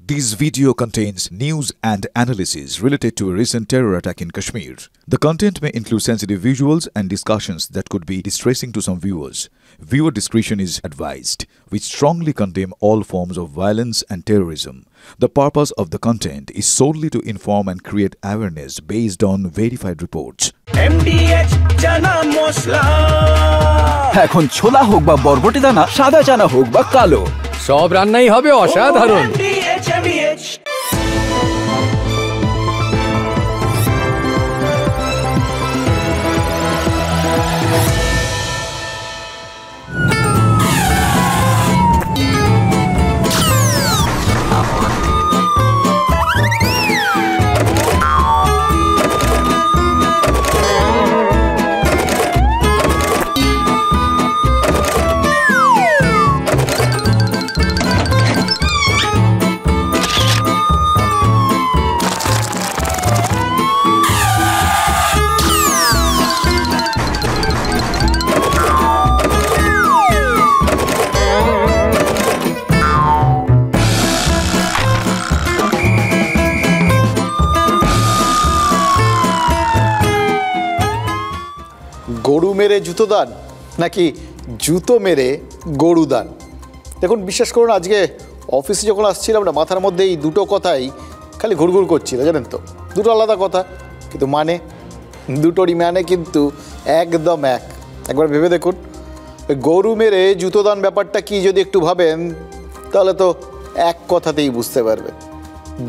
This video contains news and analysis related to a recent terror attack in Kashmir. The content may include sensitive visuals and discussions that could be distressing to some viewers. Viewer discretion is advised. We strongly condemn all forms of violence and terrorism. The purpose of the content is solely to inform and create awareness based on verified reports. MDH chana masala এখন ছোলা হোক বা বরবটি দানা, সাদা চানা হোক বা কালো, সব রান্নাই হবে অসাধারণ। MDH গরু মেরে জুতো দান নাকি জুতো মেরে গরু দান? দেখুন, বিশ্বাস করুন, আজকে অফিসে যখন আসছিলাম না, মাথার মধ্যে এই দুটো কথাই খালি ঘুরঘুর করছিল, জানেন তো। দুটো আলাদা কথা, কিন্তু দুটোরই মানে কিন্তু একদম একবার ভেবে দেখুন, গরু মেরে জুতো দান ব্যাপারটা কি যদি একটু ভাবেন, তাহলে তো এক কথাতেই বুঝতে পারবেন।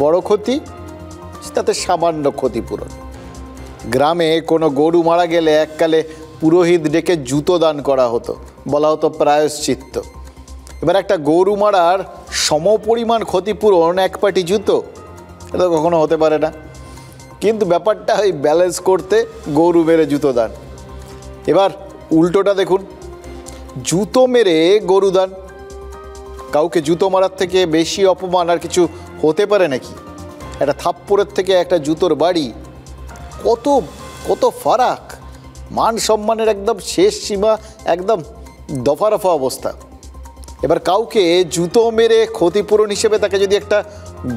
বড় ক্ষতি, তাতে সামান্য ক্ষতিপূরণ। গ্রামে কোনো গরু মারা গেলে এককালে পুরোহিত ডেকে জুতো দান করা হতো, বলা হতো প্রায়শ্চিত্ত। এবার একটা গরু মারার সমপরিমাণ ক্ষতিপূরণ এক পাটি জুতো, এটা কখনো হতে পারে না। কিন্তু ব্যাপারটা ওই ব্যালেন্স করতে গরু মেরে জুতো দান। এবার উল্টোটা দেখুন, জুতো মেরে গরু দান। কাউকে জুতো মারার থেকে বেশি অপমান আর কিছু হতে পারে নাকি? একটা থাপ্পড়ের থেকে একটা জুতোর বাড়ি, কত কত ফারাক। মান সম্মানের একদম শেষ সীমা, একদম দফা রফা অবস্থা। এবার কাউকে জুতো মেরে ক্ষতিপূরণ হিসেবে তাকে যদি একটা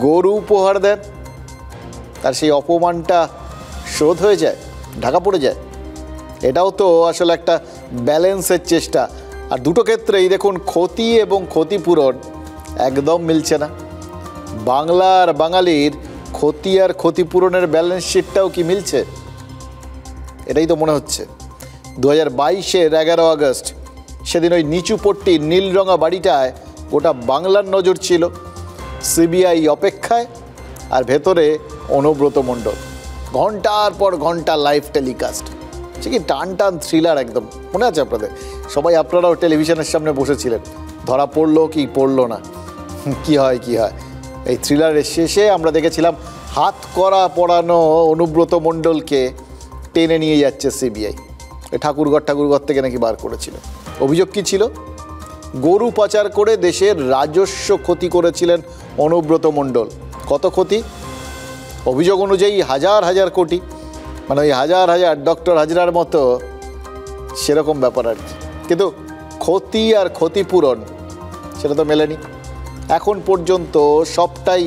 গরু উপহার দেন, তার সেই অপমানটা শোধ হয়ে যায়, ঢাকা পড়ে যায়। এটাও তো আসলে একটা ব্যালেন্সের চেষ্টা। আর দুটো ক্ষেত্রেই দেখুন, ক্ষতি এবং ক্ষতিপূরণ একদম মিলছে না। বাংলার বাঙালির ক্ষতি আর ক্ষতিপূরণের ব্যালেন্স শিটটাও কি মিলছে? এটাই তো মনে হচ্ছে। 2022-এর 11 আগস্ট, সেদিন ওই নিচুপট্টির নীলরঙা বাড়িটায় গোটা বাংলার নজর ছিল। সিবিআই অপেক্ষায়, আর ভেতরে অনুব্রত মণ্ডল। ঘন্টার পর ঘন্টা লাইভ টেলিকাস্ট, সে কি টান টান থ্রিলার একদম। মনে আছে আপনাদের? সবাই আপনারাও টেলিভিশনের সামনে বসেছিলেন। ধরা পড়লো কি পড়লো না, কি হয়। এই থ্রিলারের শেষে আমরা দেখেছিলাম হাত করা পড়ানো অনুব্রত মণ্ডলকে টেনে নিয়ে যাচ্ছে সিবিআই। ঠাকুরঘর থেকে নাকি বার করেছিল। অভিযোগ কী ছিল? গরু পাচার করে দেশের রাজস্ব ক্ষতি করেছিলেন অনুব্রত মণ্ডল। কত ক্ষতি? অভিযোগ অনুযায়ী হাজার হাজার কোটি, মানে ওই হাজার হাজার ডক্টর হাজরার মতো সেরকম ব্যাপার আর কি। কিন্তু ক্ষতি আর ক্ষতিপূরণ সেটা তো মেলেনি এখন পর্যন্ত। সবটাই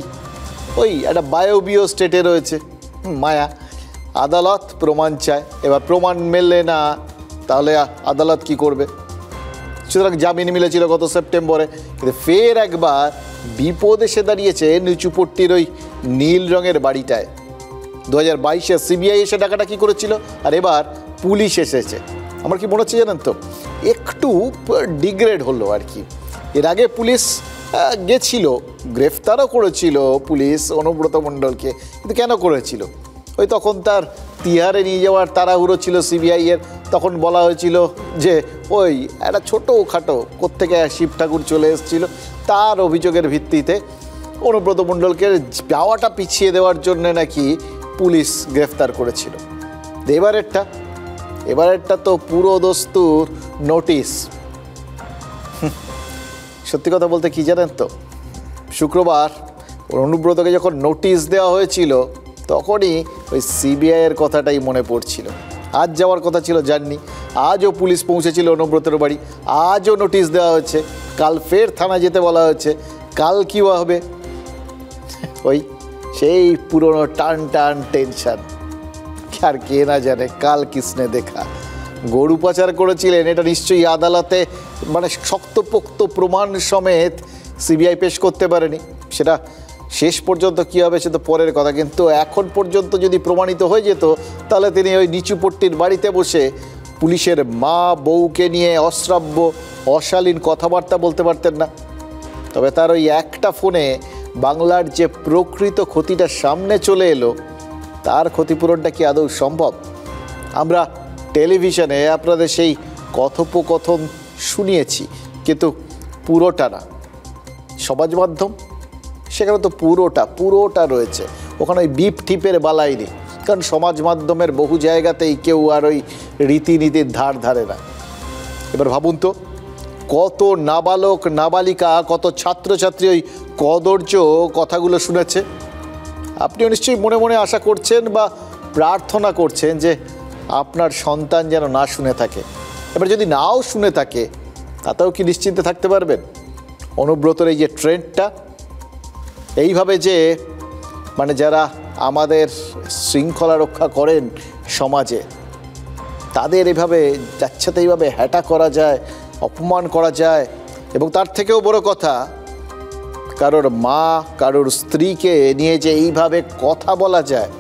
ওই একটা বায়বীয় স্টেটে রয়েছে। মায়া, আদালত প্রমাণ চায়। এবার প্রমাণ মেললে না, তাহলে আদালত কি করবে? সুতরাং জামিন মিলেছিল গত সেপ্টেম্বরে, কিন্তু ফের একবার বিপদ এসে দাঁড়িয়েছে নিচুপট্টির ওই নীল রঙের বাড়িটায়। 2022-এ সিবিআই এসে ডাকাডাকি করেছিল, আর এবার পুলিশ এসেছে। আমার কি মনে হচ্ছে জানেন তো, একটু ডিগ্রেড হলো আর কি। এর আগে পুলিশ গেছিল, গ্রেফতারও করেছিল পুলিশ অনুব্রত মণ্ডলকে, কিন্তু কেন করেছিল? ওই তখন তার তিহারে নিয়ে যাওয়ার তাড়াহুড়ো ছিল সিবিআইয়ের। তখন বলা হয়েছিল যে ওই একটা ছোটোখাটো কোত্থেকে শিব ঠাকুর চলে এসেছিল, তার অভিযোগের ভিত্তিতে অনুব্রত মণ্ডলকে যাওয়াটা পিছিয়ে দেওয়ার জন্য নাকি পুলিশ গ্রেফতার করেছিল। এবারেরটা তো পুরো দস্তুর নোটিশ। সত্যি কথা বলতে কি জানেন তো, শুক্রবার অনুব্রতকে যখন নোটিশ দেওয়া হয়েছিল, তখনই ওই সিবিআইয়ের কথাটাই মনে পড়ছিল। আজ যাওয়ার কথা ছিল, যাননি। আজও পুলিশ পৌঁছেছিল অনুব্রতের বাড়ি, আজও নোটিশ দেওয়া হয়েছে। কাল ফের থানা যেতে বলা হয়েছে। কাল কী হবে ওই সেই পুরনো টান টান টেনশন, আর কে না জানে কাল কিসনে দেখা। গরু পাচার করেছিলেন, এটা নিশ্চয়ই আদালতে মানে শক্তপোক্ত প্রমাণ সমেত সিবিআই পেশ করতে পারেনি। সেটা শেষ পর্যন্ত কী হবে সে তো পরের কথা, কিন্তু এখন পর্যন্ত যদি প্রমাণিত হয়ে যেত তাহলে তিনি ওই নিচুপট্টির বাড়িতে বসে পুলিশের মা বউকে নিয়ে অশ্রাব্য অশালীন কথাবার্তা বলতে পারতেন না। তবে তার ওই একটা ফোনে বাংলার যে প্রকৃত ক্ষতিটা সামনে চলে এলো, তার ক্ষতিপূরণটা কি আদৌ সম্ভব? আমরা টেলিভিশনে আপনাদের সেই কথোপকথন শুনিয়েছি, কিন্তু পুরোটা না। সমাজ মাধ্যম সেখানে তো পুরোটা রয়েছে, ওখানে ওই বিপ টিপের বালাই নেই, কারণ সমাজ মাধ্যমের বহু জায়গাতেই কেউ আর ওই রীতিনীতির ধার ধারে না। এবার ভাবুন তো, কত নাবালক নাবালিকা, কত ছাত্রছাত্রী ওই কদর্য কথাগুলো শুনেছে। আপনিও নিশ্চয়ই মনে মনে আশা করছেন বা প্রার্থনা করছেন যে আপনার সন্তান যেন না শুনে থাকে। এবার যদি নাও শুনে থাকে, তাতেও কি নিশ্চিন্তে থাকতে পারবেন? অনুব্রতর এই যে ট্রেন্ডটা, এইভাবে যে মানে যারা আমাদের শৃঙ্খলা রক্ষা করেন সমাজে, তাদের এভাবে যাচ্ছেতে এইভাবে হ্যাটা করা যায়, অপমান করা যায়, এবং তার থেকেও বড় কথা, কারোর মা কারোর স্ত্রীকে নিয়ে যে এইভাবে কথা বলা যায়,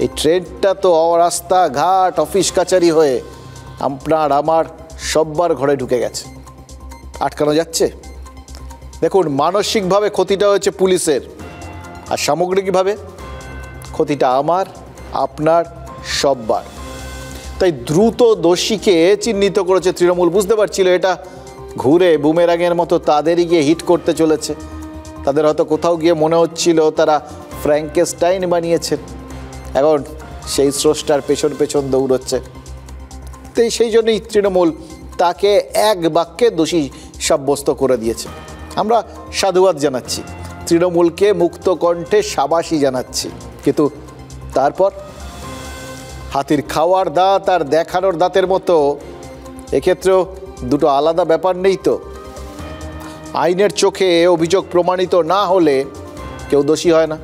এই ট্রেন্ডটা তো রাস্তাঘাট অফিস কাচারি হয়ে আপনার আমার সব্বার ঘরে ঢুকে গেছে। আটকানো যাচ্ছে? দেখুন, মানসিকভাবে ক্ষতিটা হয়েছে পুলিশের, আর সামগ্রিকভাবে ক্ষতিটা আমার আপনার সব্বার। তাই দ্রুত দোষীকে চিহ্নিত করেছে তৃণমূল। বুঝতে পারছিল এটা ঘুরে বুমেরাঙের মতো তাদেরই গিয়ে হিট করতে চলেছে। তাদের হয়তো কোথাও গিয়ে মনে হচ্ছিল তারা ফ্র্যাঙ্কেস্টাইন বানিয়েছেন, এখন সেই স্রষ্টার পেছন পেছন দৌড়চ্ছে। তাই সেই জন্যই তৃণমূল তাকে এক বাক্যে দোষী সাব্যস্ত করে দিয়েছে। আমরা সাধুবাদ জানাচ্ছি, তৃণমূলকে মুক্ত কণ্ঠে সাবাসী জানাচ্ছি, কিন্তু তারপর হাতির খাওয়ার দাঁত আর দেখানোর দাঁতের মতো এক্ষেত্রেও দুটো আলাদা ব্যাপার নেই তো? আইনের চোখে অভিযোগ প্রমাণিত না হলে কেউ দোষী হয় না।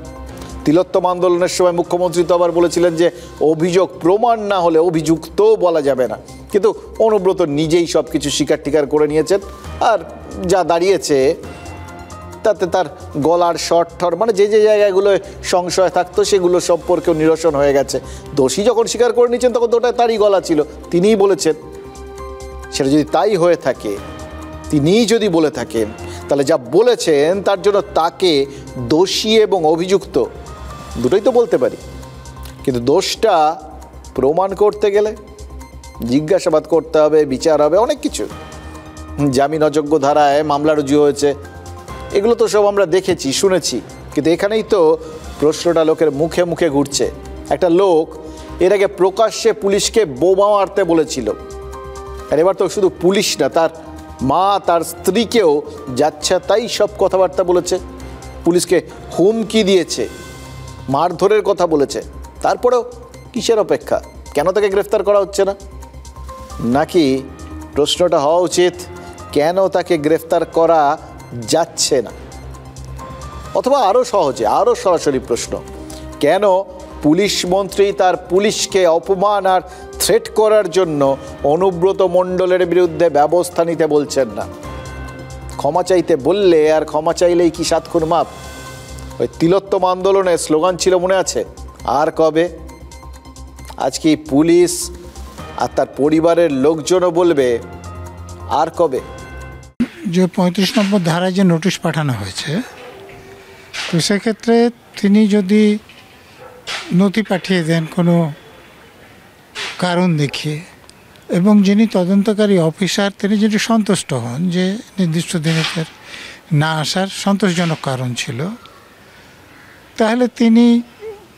তিলোত্তম আন্দোলনের সময় মুখ্যমন্ত্রী তো আবার বলেছিলেন যে অভিযোগ প্রমাণ না হলে অভিযুক্ত বলা যাবে না, কিন্তু অনুব্রত নিজেই সব কিছু স্বীকার টিকার করে নিয়েছেন। আর যা দাঁড়িয়েছে তাতে তার গলার শর্ট মানে যে যে জায়গাগুলোয় সংশয় থাকতো সেগুলো সম্পর্কেও নিরসন হয়ে গেছে। দোষী যখন স্বীকার করে নিয়েছেন তখন তো ওটা তারই গলা ছিল, তিনিই বলেছেন। সেটা যদি তাই হয়ে থাকে, তিনিই যদি বলে থাকেন, তাহলে যা বলেছেন তার জন্য তাকে দোষী এবং অভিযুক্ত দুটোই তো বলতে পারি। কিন্তু দোষটা প্রমাণ করতে গেলে জিজ্ঞাসাবাদ করতে হবে, বিচার হবে, অনেক কিছু। জামিন অযোগ্য ধারায় মামলা রুজু হয়েছে, এগুলো তো সব আমরা দেখেছি শুনেছি, কিন্তু এখানেই তো প্রশ্নটা লোকের মুখে মুখে ঘুরছে। একটা লোক এর আগে প্রকাশ্যে পুলিশকে বোমা মারতে বলেছিল, আর এবার তো শুধু পুলিশ না, তার মা তার স্ত্রীকেও যাচ্ছে তাই সব কথাবার্তা বলেছে, পুলিশকে হুমকি দিয়েছে, মারধরের কথা বলেছে। তারপরেও কিসের অপেক্ষা? কেন তাকে গ্রেফতার করা হচ্ছে না? নাকি প্রশ্নটা হওয়া উচিত, কেন তাকে গ্রেফতার করা যাচ্ছে না? অথবা আরও সহজে, আরও সরাসরি প্রশ্ন, কেন পুলিশ মন্ত্রী তার পুলিশকে অপমান আর থ্রেট করার জন্য অনুব্রত মণ্ডলের বিরুদ্ধে ব্যবস্থা নিতে বলছেন না? ক্ষমা চাইতে বললে আর ক্ষমা চাইলেই কি 7 খুন মাপ? ওই তিলোত্তম আন্দোলনের স্লোগান ছিল, মনে আছে? আর কবে? আজকে পুলিশ আর তার পরিবারের লোকজনও বলবে আর কবে? যে 35 নম্বর ধারায় যে নোটিশ পাঠানো হয়েছে, তো সেক্ষেত্রে তিনি যদি নথি পাঠিয়ে দেন কোনো কারণ দেখিয়ে, এবং যিনি তদন্তকারী অফিসার তিনি যদি সন্তুষ্ট হন যে নির্দিষ্ট দিনে তার না আসার সন্তোষজনক কারণ ছিল, তাহলে তিনি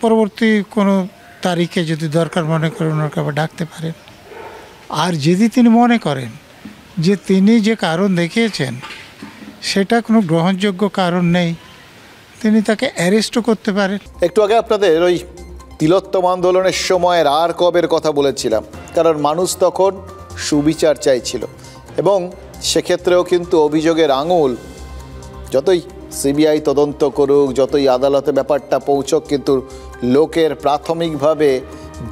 পরবর্তী কোনো তারিখে যদি দরকার মনে করেন ওনাকে আবার ডাকতে পারেন। আর যদি তিনি মনে করেন যে তিনি যে কারণ দেখিয়েছেন সেটা কোনো গ্রহণযোগ্য কারণ নেই, তিনি তাকে অ্যারেস্টও করতে পারেন। একটু আগে আপনাদের ওই তিলোত্তম আন্দোলনের সময়ের আর কবের কথা বলেছিলাম, কারণ মানুষ তখন সুবিচার চাইছিল, এবং সেক্ষেত্রেও কিন্তু অভিযোগের আঙুল যতই সিবিআই তদন্ত করুক, যতই আদালতে ব্যাপারটা পৌঁছক, কিন্তু লোকের প্রাথমিকভাবে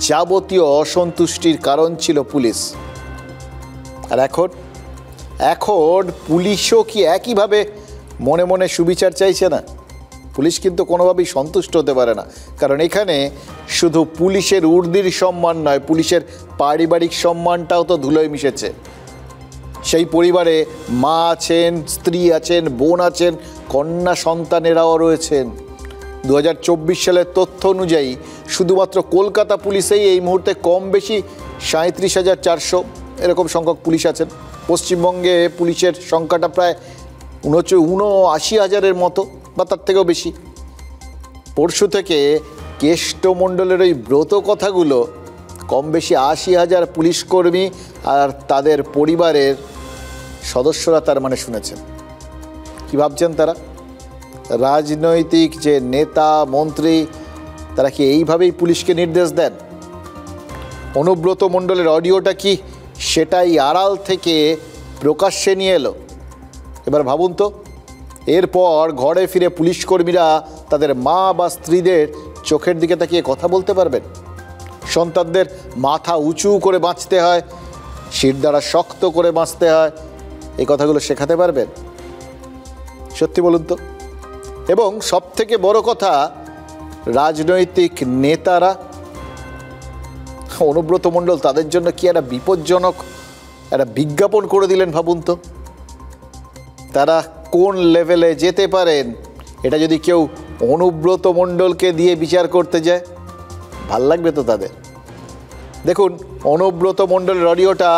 যাবতীয় অসন্তুষ্টির কারণ ছিল পুলিশ। আর এখন পুলিশও কি একইভাবে মনে মনে সুবিচার চাইছে না? পুলিশ কিন্তু কোনোভাবেই সন্তুষ্ট হতে পারে না, কারণ এখানে শুধু পুলিশের ঊর্ধ্বের সম্মান নয়, পুলিশের পারিবারিক সম্মানটাও তো ধুলোয় মিশেছে। সেই পরিবারে মা আছেন, স্ত্রী আছেন, বোন আছেন, কন্যা সন্তানেরাও রয়েছেন। 2024 সালের তথ্য অনুযায়ী শুধুমাত্র কলকাতা পুলিশেই এই মুহূর্তে কম বেশি 37,400 এরকম সংখ্যক পুলিশ আছেন। পশ্চিমবঙ্গে পুলিশের সংখ্যাটা প্রায় 79,000-এর মতো বা তার থেকেও বেশি। পরশু থেকে কেষ্টমণ্ডলের ওই ব্রত কথাগুলো কম বেশি 80,000 পুলিশকর্মী আর তাদের পরিবারের সদস্যরা তার মানে শুনেছেন। কি ভাবছেন তারা? রাজনৈতিক যে নেতা মন্ত্রী তারা কি এইভাবেই পুলিশকে নির্দেশ দেন? অনুব্রত মণ্ডলের অডিওটা কি সেটাই আড়াল থেকে প্রকাশ্যে নিয়ে এলো? এবার ভাবুন তো, এরপর ঘরে ফিরে পুলিশকর্মীরা তাদের মা বা স্ত্রীদের চোখের দিকে তাকিয়ে কথা বলতে পারবেন? সন্তানদের মাথা উঁচু করে বাঁচতে হয়, শিরদাঁড়া শক্ত করে বাঁচতে হয়, এই কথাগুলো শেখাতে পারবেন? সত্যি বলুন তো। এবং সবথেকে বড় কথা, রাজনৈতিক নেতারা, অনুব্রত মণ্ডল তাদের জন্য কি একটা বিপজ্জনক একটা বিজ্ঞাপন করে দিলেন ভাবুন তো। তারা কোন লেভেলে যেতে পারেন এটা যদি কেউ অনুব্রত মণ্ডলকে দিয়ে বিচার করতে যায়, ভাল লাগবে তো তাদের? দেখুন, অনুব্রত মণ্ডলের অডিওটা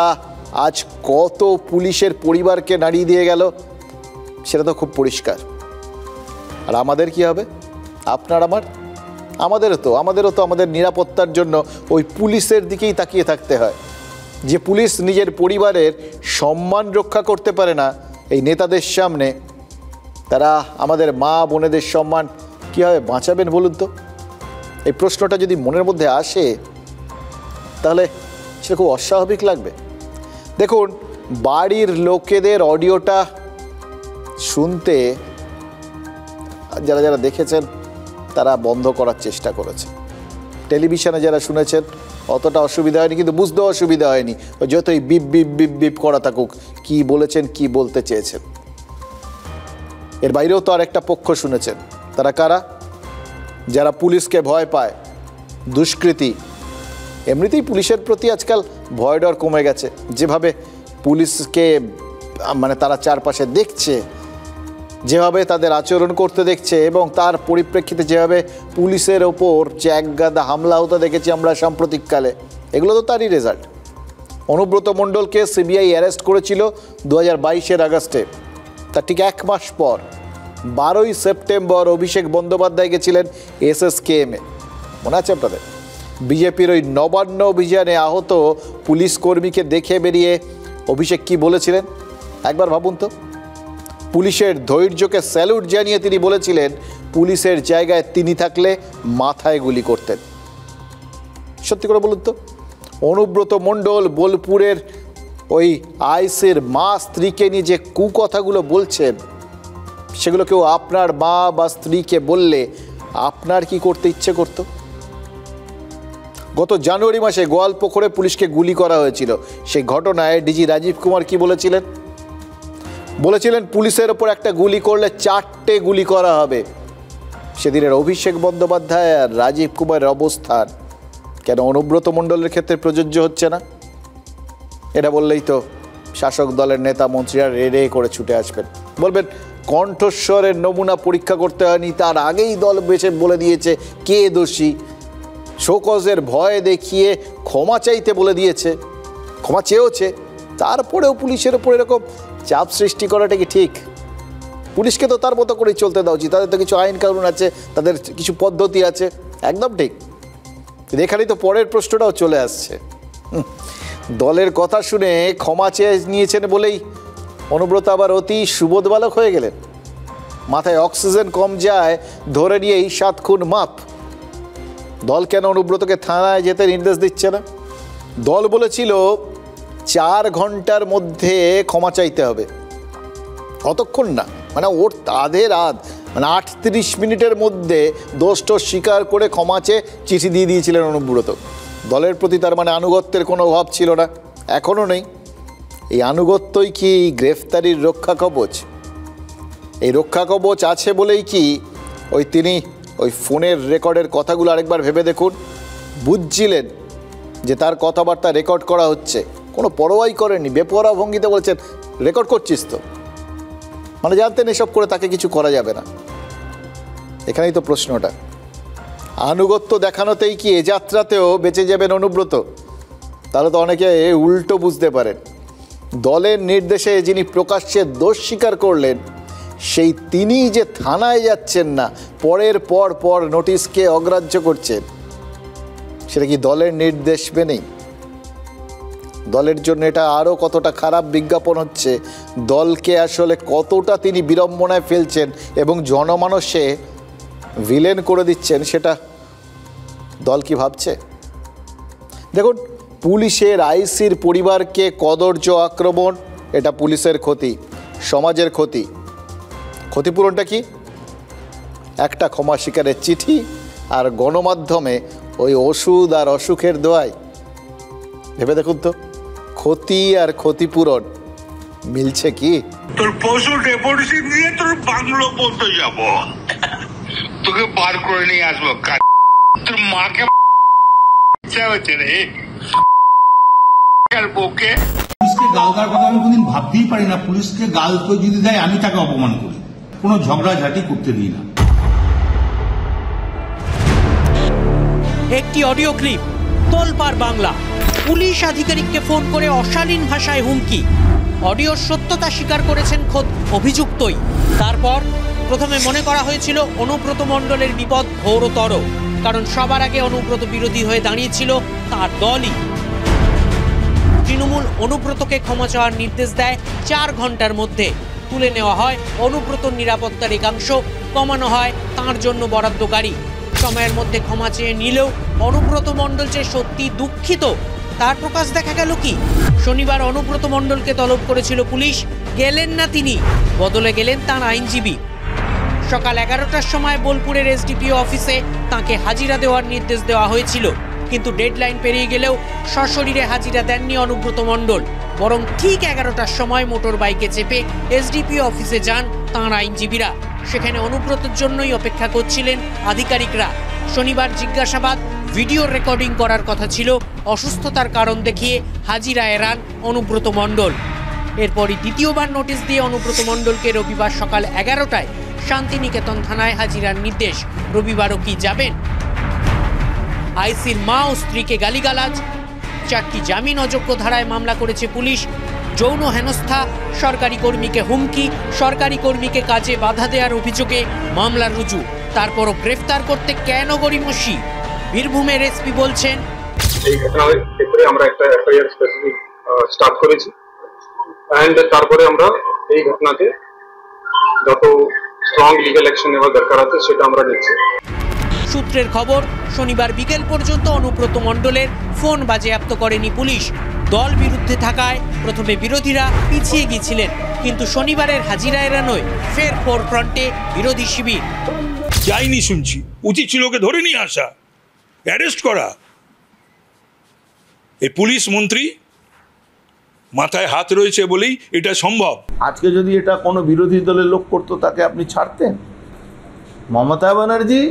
আজ কত পুলিশের পরিবারকে নাড়িয়ে দিয়ে গেল সেটা তো খুব পরিষ্কার। আর আমাদের কি হবে? আপনার আমাদেরও তো আমাদের নিরাপত্তার জন্য ওই পুলিশের দিকেই তাকিয়ে থাকতে হয়। যে পুলিশ নিজের পরিবারের সম্মান রক্ষা করতে পারে না এই নেতাদের সামনে, তারা আমাদের মা বোনেদের সম্মান কীভাবে বাঁচাবেন বলুন তো? এই প্রশ্নটা যদি মনের মধ্যে আসে তাহলে সেটা খুব অস্বাভাবিক লাগবে। দেখুন, বাড়ির লোকেদের অডিওটা শুনতে যারা দেখেছেন তারা বন্ধ করার চেষ্টা করেছে। টেলিভিশনে যারা শুনেছেন অতটা অসুবিধা হয়নি, কিন্তু বুঝতে অসুবিধা হয়নি, যতই বিপ বিপ বিপ বিপ করা থাকুক কি বলেছেন, কি বলতে চেয়েছেন। এর বাইরেও তো আর একটা পক্ষ শুনেছেন। তারা কারা? যারা পুলিশকে ভয় পায়, দুষ্কৃতী। এমনিতেই পুলিশের প্রতি আজকাল ভয় ডর কমে গেছে। যেভাবে পুলিশকে মানে তারা চারপাশে দেখছে, যেভাবে তাদের আচরণ করতে দেখছে, এবং তার পরিপ্রেক্ষিতে যেভাবে পুলিশের ওপর যে একগাদা হামলা হতে দেখেছি আমরা সাম্প্রতিককালে, এগুলো তো তারই রেজাল্ট। অনুব্রত মণ্ডলকে সিবিআই অ্যারেস্ট করেছিল 2022-এর আগস্টে। তার ঠিক 1 মাস পর 12ই সেপ্টেম্বর অভিষেক বন্দ্যোপাধ্যায় গেছিলেন SSKM-এ। মনে আছে আপনাদের? বিজেপির ওই নবান্ন অভিযানে আহত পুলিশ কর্মীকে দেখে বেরিয়ে অভিষেক কি বলেছিলেন একবার ভাবুন তো। পুলিশের ধৈর্যকে স্যালুট জানিয়ে তিনি বলেছিলেন পুলিশের জায়গায় তিনি থাকলে মাথায় গুলি করতেন। সত্যি করে বলুন তো, অনুব্রত মণ্ডল বোলপুরের ওই আইসির মা স্ত্রীকে নিয়ে যে কুকথাগুলো বলছেন, সেগুলো কেউ আপনার মা বা স্ত্রীকে বললে আপনার কি করতে ইচ্ছে করত? গত জানুয়ারি মাসে গোয়ালপুকুরে পুলিশকে গুলি করা হয়েছিল। সেই ঘটনায় ডিজি রাজীব কুমার কি বলেছিলেন? বলেছিলেন পুলিশের ওপর একটা গুলি করলে 4টে গুলি করা হবে। সেদিনের অভিষেক বন্দ্যোপাধ্যায় আর রাজীব কুমারের অবস্থান কেন অনুব্রত মণ্ডলের ক্ষেত্রে প্রযোজ্য হচ্ছে না? এটা বললেই তো শাসক দলের নেতা মন্ত্রীরা রে করে ছুটে আসবেন, বলবেন কণ্ঠস্বরের নমুনা পরীক্ষা করতে হয়নি, তার আগেই দল বেছে বলে দিয়েছে কে দোষী। শোকজের ভয় দেখিয়ে ক্ষমা চাইতে বলে দিয়েছে, ক্ষমা চেয়েওছে, তারপরেও পুলিশের ওপর এরকম চাপ সৃষ্টি করাটা কি ঠিক? পুলিশকে তো তার মতো করেই চলতে দেওয়া উচিত। তাদের তো কিছু আইন কানুন আছে, তাদের কিছু পদ্ধতি আছে, একদম ঠিক। এখানেই তো পরের প্রশ্নটাও চলে আসছে। দলের কথা শুনে ক্ষমা চেয়ে নিয়েছেন বলেই অনুব্রত আবার অতি সুবোধ বালক হয়ে গেলেন। মাথায় অক্সিজেন কম যায় ধরে নিয়েই 7 খুন মাপ। দল কেন অনুব্রতকে থানায় যেতে নির্দেশ দিচ্ছে না? দল বলেছিল 4 ঘন্টার মধ্যে ক্ষমা চাইতে হবে, অতক্ষণ না, মানে ওর আধে রাত, মানে 38 মিনিটের মধ্যে দোষটা স্বীকার করে ক্ষমা চেয়ে চিঠি দিয়ে দিয়েছিলেন অনুব্রত। দলের প্রতি তার মানে আনুগত্যের কোনো অভাব ছিল না, এখনও নেই। এই আনুগত্যই কি গ্রেফতারির রক্ষা কবচ? এই রক্ষা কবচ আছে বলেই কি তিনি ওই ফোনের রেকর্ডের কথাগুলো আরেকবার ভেবে দেখুন, বুঝছিলেন যে তার কথাবার্তা রেকর্ড করা হচ্ছে, কোনো পরোয়াই করেননি, বেপরোয়া ভঙ্গিতে বলছেন রেকর্ড করছিস তো, মানে জানতেন এসব করে তাকে কিছু করা যাবে না। এখানেই তো প্রশ্নটা, আনুগত্য দেখানোতেই কি এ যাত্রাতেও বেঁচে যাবেন অনুব্রত? তাহলে তো অনেকে উল্টো বুঝতে পারেন, দলের নির্দেশে যিনি প্রকাশ্যে দোষ স্বীকার করলেন সেই তিনিই যে থানায় যাচ্ছেন না, পরের পর নোটিশকে অগ্রাহ্য করছেন, সেটা কি দলের নির্দেশ মেনেই? দলের জন্য এটা আরও কতটা খারাপ বিজ্ঞাপন হচ্ছে, দলকে আসলে কতটা তিনি বিড়ম্বনায় ফেলছেন এবং জনমানসে ভিলেন করে দিচ্ছেন, সেটা দল কি ভাবছে? দেখুন, পুলিশের আইসির পরিবারকে কদর্য আক্রমণ, এটা পুলিশের ক্ষতি, সমাজের ক্ষতি। ক্ষতিপূরণটা কি? একটা ক্ষমা স্বীকারের চিঠি আর গণমাধ্যমে ওই ওষুধ আর অসুখের দোয়াই। ভেবে দেখুন তো, ক্ষতি আর ক্ষতিপূরণ মিলছে কি? তোর পশু ডেপুটেশন নিয়ে তোর বাংলো বলতে যাব, তোকে বার করে নিয়ে আসবো, তোর মাকে ইচ্ছা হচ্ছে রে বউকে। পুলিশকে গাল দেওয়ার কথা আমি কোনদিন ভাবতেই পারি না। পুলিশকে গাল তো যদি দেয় আমি তাকে অপমান করি, কোনো ঝগড়াঝাটি করতে দিই না। একটি অডিও ক্লিপ, তোলপাড় বাংলা। পুলিশ আধিকারিককে ফোন করে অশালীন ভাষায় হুমকি। অডিওর সত্যতা স্বীকার করেছেন খোদ অভিযুক্তই। তারপর প্রথমে মনে করা হয়েছিল অনুব্রত মণ্ডলের বিপদ ঘোরতর, কারণ সবার আগে অনুব্রত বিরোধী হয়ে দাঁড়িয়েছিল তার দলই। তৃণমূল অনুব্রতকে ক্ষমা চাওয়ার নির্দেশ দেয় 4 ঘন্টার মধ্যে। তুলে নেওয়া হয় অনুব্রতর নিরাপত্তার একাংশ, কমানো হয় তাঁর জন্য বরাদ্দ গাড়ি। সময়ের মধ্যে ক্ষমা চেয়ে নিলেও অনুব্রত মণ্ডল যে সত্যি দুঃখিত তার প্রকাশ দেখা গেল কি? শনিবার অনুব্রত মণ্ডলকে তলব করেছিল পুলিশ, গেলেন না তিনি, বদলে গেলেন তাঁর আইনজীবী। সকাল 11টার সময় বোলপুরের এসডিপিও অফিসে তাঁকে হাজিরা দেওয়ার নির্দেশ দেওয়া হয়েছিল, কিন্তু ডেডলাইন পেরিয়ে গেলেও সশরীরে হাজিরা দেননি অনুব্রত মণ্ডল, বরং ঠিক 11টার সময় মোটর বাইকে চেপে এসডিপিও অফিসে যান তাঁর আইনজীবীরা। সেখানে অনুব্রতের জন্যই অপেক্ষা করছিলেন আধিকারিকরা। শনিবার জিজ্ঞাসাবাদ, ভিডিও রেকর্ডিং করার কথা ছিল, অসুস্থতার কারণ দেখিয়ে হাজিরা এড়ান অনুব্রত মণ্ডল। এরপরই দ্বিতীয়বার নোটিশ দিয়ে অনুব্রত মণ্ডলকে রবিবার সকাল 11টায় শান্তিনিকেতন থানায় হাজিরার নির্দেশ। রবিবারও কি যাবেন? আইসির মা ও স্ত্রীকে গালিগালাজ, 4টি জামিন অযোগ্য ধারায় মামলা করেছে পুলিশ। যৌন হেনস্থা, সরকারি কর্মীকে হুমকি, সরকারি কর্মীকে কাজে বাধা দেওয়ার অভিযোগে মামলা রুজু। তারপরও গ্রেফতার করতে কেন গড়িমসি? বীরভূমের এসপি বলছেন, এই ঘটনার ক্ষেত্রে আমরা একটা এফআইআর স্পেসিফিক স্টার্ট করেছি, এন্ড তারপরে আমরা এই ঘটনাকে যত স্ট্রং লিগ্যাল অ্যাকশন নেওয়ার দরকার আছে সেটা আমরা নিচ্ছি। সূত্রের খবর, শনিবার বিকেল পর্যন্ত অনুব্রত মণ্ডলের ফোন বাজেয়াপ্ত করেনি পুলিশ। দল বিরুদ্ধে থাকায় প্রথমে বিরোধীরা পিছিয়ে গিয়েছিলেন, কিন্তু শনিবারের হাজিরা এড়ানোয় ফের ফোরফ্রন্টে বিরোধী শিবির। যাইনি শুনছি, উচিত ছিল ওকে ধরে নিয়ে আসা, অ্যারেস্ট করা। এই পুলিশ মন্ত্রী মাথায় হাত রয়েছে বলেই এটা সম্ভব। আজকে যদি এটা কোনো বিরোধী দলের লোক করতো তাকে আপনি ছাড়তেন? মমতা ব্যানার্জি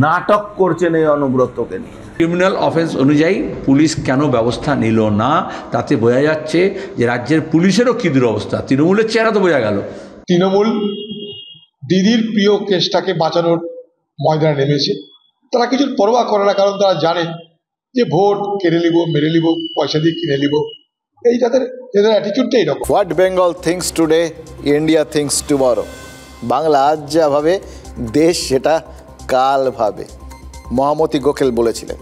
নাটক করছেন এই অনুব্রতকে নিয়ে। ক্রিমিনাল অফেন্স অনুযায়ী পুলিশ কেন ব্যবস্থা নিল না, তাতে বোঝা যাচ্ছে যে রাজ্যের পুলিশেরও কী দুরবস্থা। তৃণমূলের চেহারা তো বোঝা গেল। তৃণমূল দিদির প্রিয় কেসটাকে বাঁচানোর ময়দানে নেমেছে। তারা কিছু পরোয়া করে না, কারণ তারা জানে যে ভোট কেড়ে নিব, মেরে নিব, পয়সা দিয়ে কিনে নিব। এই এদের অ্যাটিটিউডটা এইরকম। What Bengal things today, India things tomorrow. Bangla আজ যা ভাবে, দেশ সেটা কাল ভাবে, মহামতি গোখেল বলেছিলেন।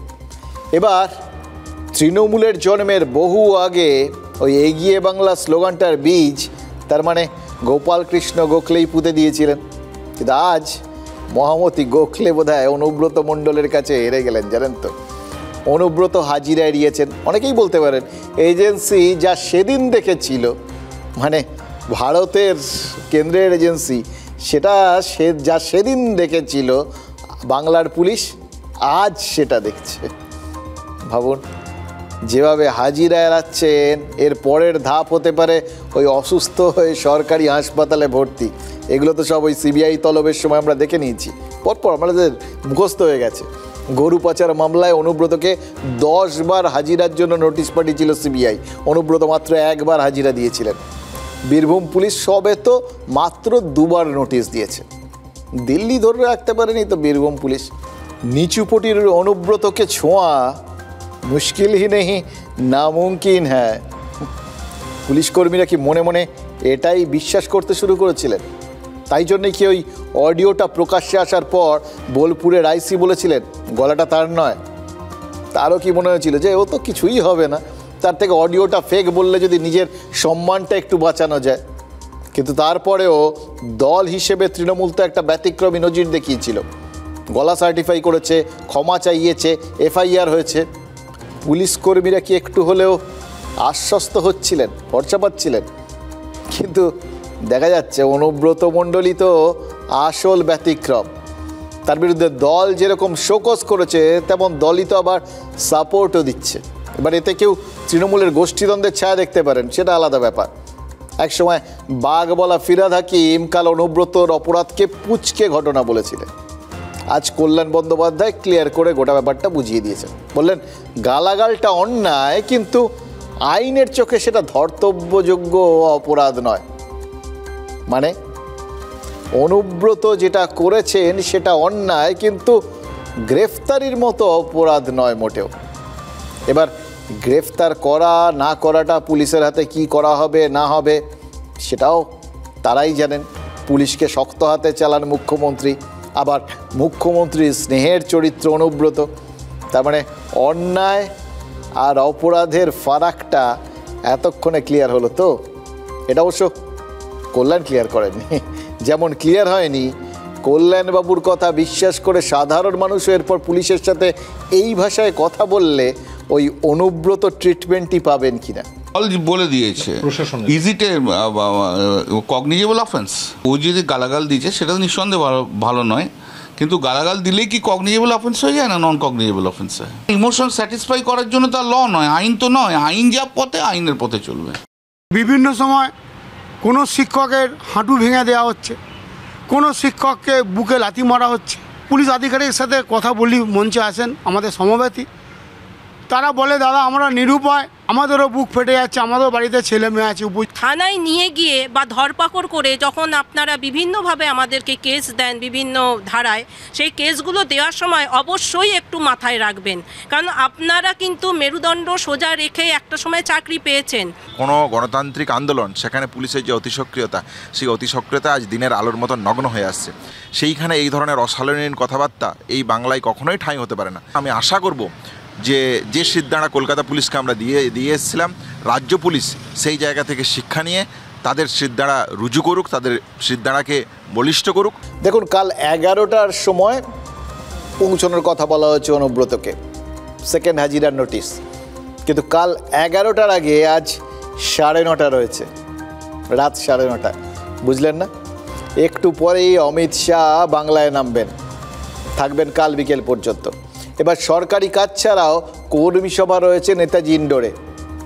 এবার তৃণমূলের জন্মের বহু আগে ওই এগিয়ে বাংলা স্লোগানটার বীজ তার মানে গোপাল কৃষ্ণ গোখলেই পুঁতে দিয়েছিলেন। কিন্তু আজ মহামতি গোখলে বোধহয় অনুব্রত মণ্ডলের কাছে হেরে গেলেন, জানেন তো। অনুব্রত হাজিরা এড়িয়েছেন। অনেকেই বলতে পারেন এজেন্সি যা সেদিন দেখেছিল, মানে ভারতের কেন্দ্রের এজেন্সি, সেটা যা সেদিন দেখেছিল বাংলার পুলিশ, আজ সেটা দেখছে। ভাবুন, যেভাবে হাজিরা এড়াচ্ছেন, এর পরের ধাপ হতে পারে ওই অসুস্থ হয়ে সরকারি হাসপাতালে ভর্তি। এগুলো তো সব ওই সিবিআই তলবের সময় আমরা দেখে নিয়েছি, পরপর আমাদের মুখস্থ হয়ে গেছে। গরু পাচার মামলায় অনুব্রতকে 10 বার হাজিরার জন্য নোটিশ পাঠিয়েছিল সিবিআই, অনুব্রত মাত্র 1 বার হাজিরা দিয়েছিলেন। বীরভূম পুলিশ সবে তো মাত্র 2 বার নোটিশ দিয়েছে। দিল্লি ধরে রাখতে পারেনি তো বীরভূম পুলিশ। নিচুপটির অনুব্রতকে ছোঁয়া মুশকিল হি নেই, নামুমকিন হ্যাঁ। পুলিশ কর্মীরা কি মনে মনে এটাই বিশ্বাস করতে শুরু করেছিলেন? তাই জন্যে কি ওই অডিওটা প্রকাশ্যে আসার পর বোলপুরের আইসি বলেছিলেন গলাটা তার নয়? তারও কি মনে হয়েছিল যে ও তো কিছুই হবে না, তার থেকে অডিওটা ফেক বললে যদি নিজের সম্মানটা একটু বাঁচানো যায়। কিন্তু তারপরেও দল হিসেবে তৃণমূল তো একটা ব্যতিক্রমী নজির দেখিয়েছিল। গলা সার্টিফাই করেছে, ক্ষমা চাইয়েছে, এফআইআর হয়েছে। পুলিশ কর্মীরা কি একটু হলেও আশ্বস্ত হচ্ছিলেন, ভরসা পাচ্ছিলেন? কিন্তু দেখা যাচ্ছে অনুব্রত মণ্ডলী তো আসল ব্যতিক্রম। তার বিরুদ্ধে দল যেরকম শোকজ করেছে, তেমন দলই তো আবার সাপোর্টও দিচ্ছে। এবার এতে কেউ তৃণমূলের গোষ্ঠীদ্বন্দ্বের ছায়া দেখতে পারেন, সেটা আলাদা ব্যাপার। একসময় বাঘ বলা ফিরহাদ হাকিম কাল অনুব্রতর অপরাধকে পুচকে ঘটনা বলেছিলেন। আজ কল্যাণ বন্দ্যোপাধ্যায় ক্লিয়ার করে গোটা ব্যাপারটা বুঝিয়ে দিয়েছেন। বললেন গালাগালটা অন্যায়, কিন্তু আইনের চোখে সেটা ধর্তব্যযোগ্য অপরাধ নয়। মানে অনুব্রত যেটা করেছেন সেটা অন্যায়, কিন্তু গ্রেফতারির মতো অপরাধ নয় মোটেও। এবার গ্রেফতার করা না করাটা পুলিশের হাতে কি করা হবে না হবে সেটাও তারাই জানেন। পুলিশকে শক্ত হাতে চালান মুখ্যমন্ত্রী, আবার মুখ্যমন্ত্রীর স্নেহের চরিত্র অনুব্রত। তার মানে অন্যায় আর অপরাধের ফারাকটা এতক্ষণে ক্লিয়ার হলো তো? এটা অবশ্য কল্যাণ ক্লিয়ার করেননি। যেমন ক্লিয়ার হয়নি কল্যাণবাবুর কথা বিশ্বাস করে সাধারণ মানুষ এরপর পুলিশের সাথে এই ভাষায় কথা বললে ওই অনুব্রত ট্রিটমেন্টই পাবেন কিনা। বলে দিয়েছে is it a cognizable offence. ও যদি গালাগাল দিয়েছে সেটা তো নিঃসন্দেহে ভালো নয়, কিন্তু গালাগাল দিলেই কি কগনিজেবল অফেন্স হয়ে যায় না নন কগনিজেবল অফেন্স হয়? ইমোশন স্যাটিসফাই করার জন্য তার ল নয়, আইন তো নয়। আইন যা পথে, আইনের পথে চলবে। বিভিন্ন সময় কোনো শিক্ষকের হাঁটু ভেঙে দেওয়া হচ্ছে, কোনো শিক্ষককে বুকে লাথি মারা হচ্ছে। পুলিশ আধিকারিকের সাথে কথা বলি, মঞ্চে আসেন আমাদের সমব্যথী, তারা বলে দাদা আমরা নিরুপায়, আমাদেরও বুক ফেটে যাচ্ছে, আমাদেরও বাড়িতে ছেলে মেয়ে আছে। থানায় নিয়ে গিয়ে বা ধরপাকড় করে যখন আপনারা বিভিন্নভাবে আমাদেরকে কেস দেন বিভিন্ন ধারায়, সেই কেসগুলো দেওয়ার সময় অবশ্যই একটু মাথায় রাখবেন, কারণ আপনারা কিন্তু মেরুদণ্ড সোজা রেখে একটা সময় চাকরি পেয়েছেন। কোনো গণতান্ত্রিক আন্দোলন, সেখানে পুলিশের যে অতিসক্রিয়তা, সেই অতিসক্রিয়তা আজ দিনের আলোর মতো নগ্ন হয়ে আসছে। সেইখানে এই ধরনের অশালীন কথাবার্তা এই বাংলায় কখনোই ঠাঁই হতে পারে না। আমি আশা করব যে সিদ্ধাঁড়া কলকাতা পুলিশকে আমরা দিয়ে এসেছিলাম, রাজ্য পুলিশ সেই জায়গা থেকে শিক্ষা নিয়ে তাদের সিদ্ধাঁড়া রুজু করুক, তাদের সিদ্ধাঁড়াকে বলিষ্ঠ করুক। দেখুন, কাল 11টার সময় পৌঁছানোর কথা বলা হয়েছে অনুব্রতকে, সেকেন্ড হাজিরার নোটিশ। কিন্তু কাল 11টার আগে আজ 9:30 রয়েছে, রাত 9:30। বুঝলেন না? একটু পরেই অমিত শাহ বাংলায় নামবেন, থাকবেন কাল বিকেল পর্যন্ত। এবার সরকারি কাজ ছাড়াও কর্মী সভা রয়েছে নেতাজি ইন্ডোরে।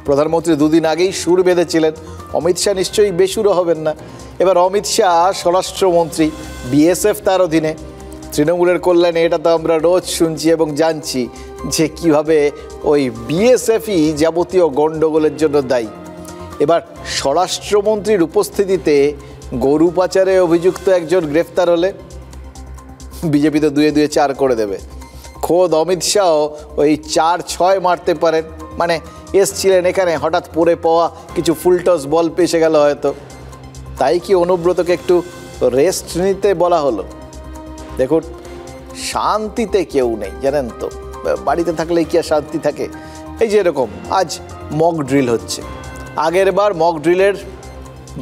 প্রধানমন্ত্রী 2 দিন আগেই সুর বেঁধেছিলেন, অমিত শাহ নিশ্চয়ই বেসুরও হবেন না। এবার অমিত শাহ স্বরাষ্ট্রমন্ত্রী, বিএসএফ তার অধীনে। তৃণমূলের কল্যাণে এটা তো আমরা রোজ শুনছি এবং জানছি যে কীভাবে ওই বিএসএফই যাবতীয় গণ্ডগোলের জন্য দায়ী। এবার স্বরাষ্ট্রমন্ত্রীর উপস্থিতিতে গরু পাচারে অভিযুক্ত একজন গ্রেফতার হলে বিজেপি তো 2-2 4 করে দেবে। খোদ অমিত শাহ ওই 4-6 মারতে পারেন। মানে এসছিলেন এখানে, হঠাৎ পড়ে পাওয়া কিছু ফুলটস বল পেশে গেল হয়তো, তাই কি অনুব্রতকে একটু রেস্ট নিতে বলা হলো? দেখুন, শান্তিতে কেউ নেই জানেন তো, বাড়িতে থাকলেই কি আর শান্তি থাকে? এই যে এরকম আজ মক ড্রিল হচ্ছে। আগের বার মক ড্রিলের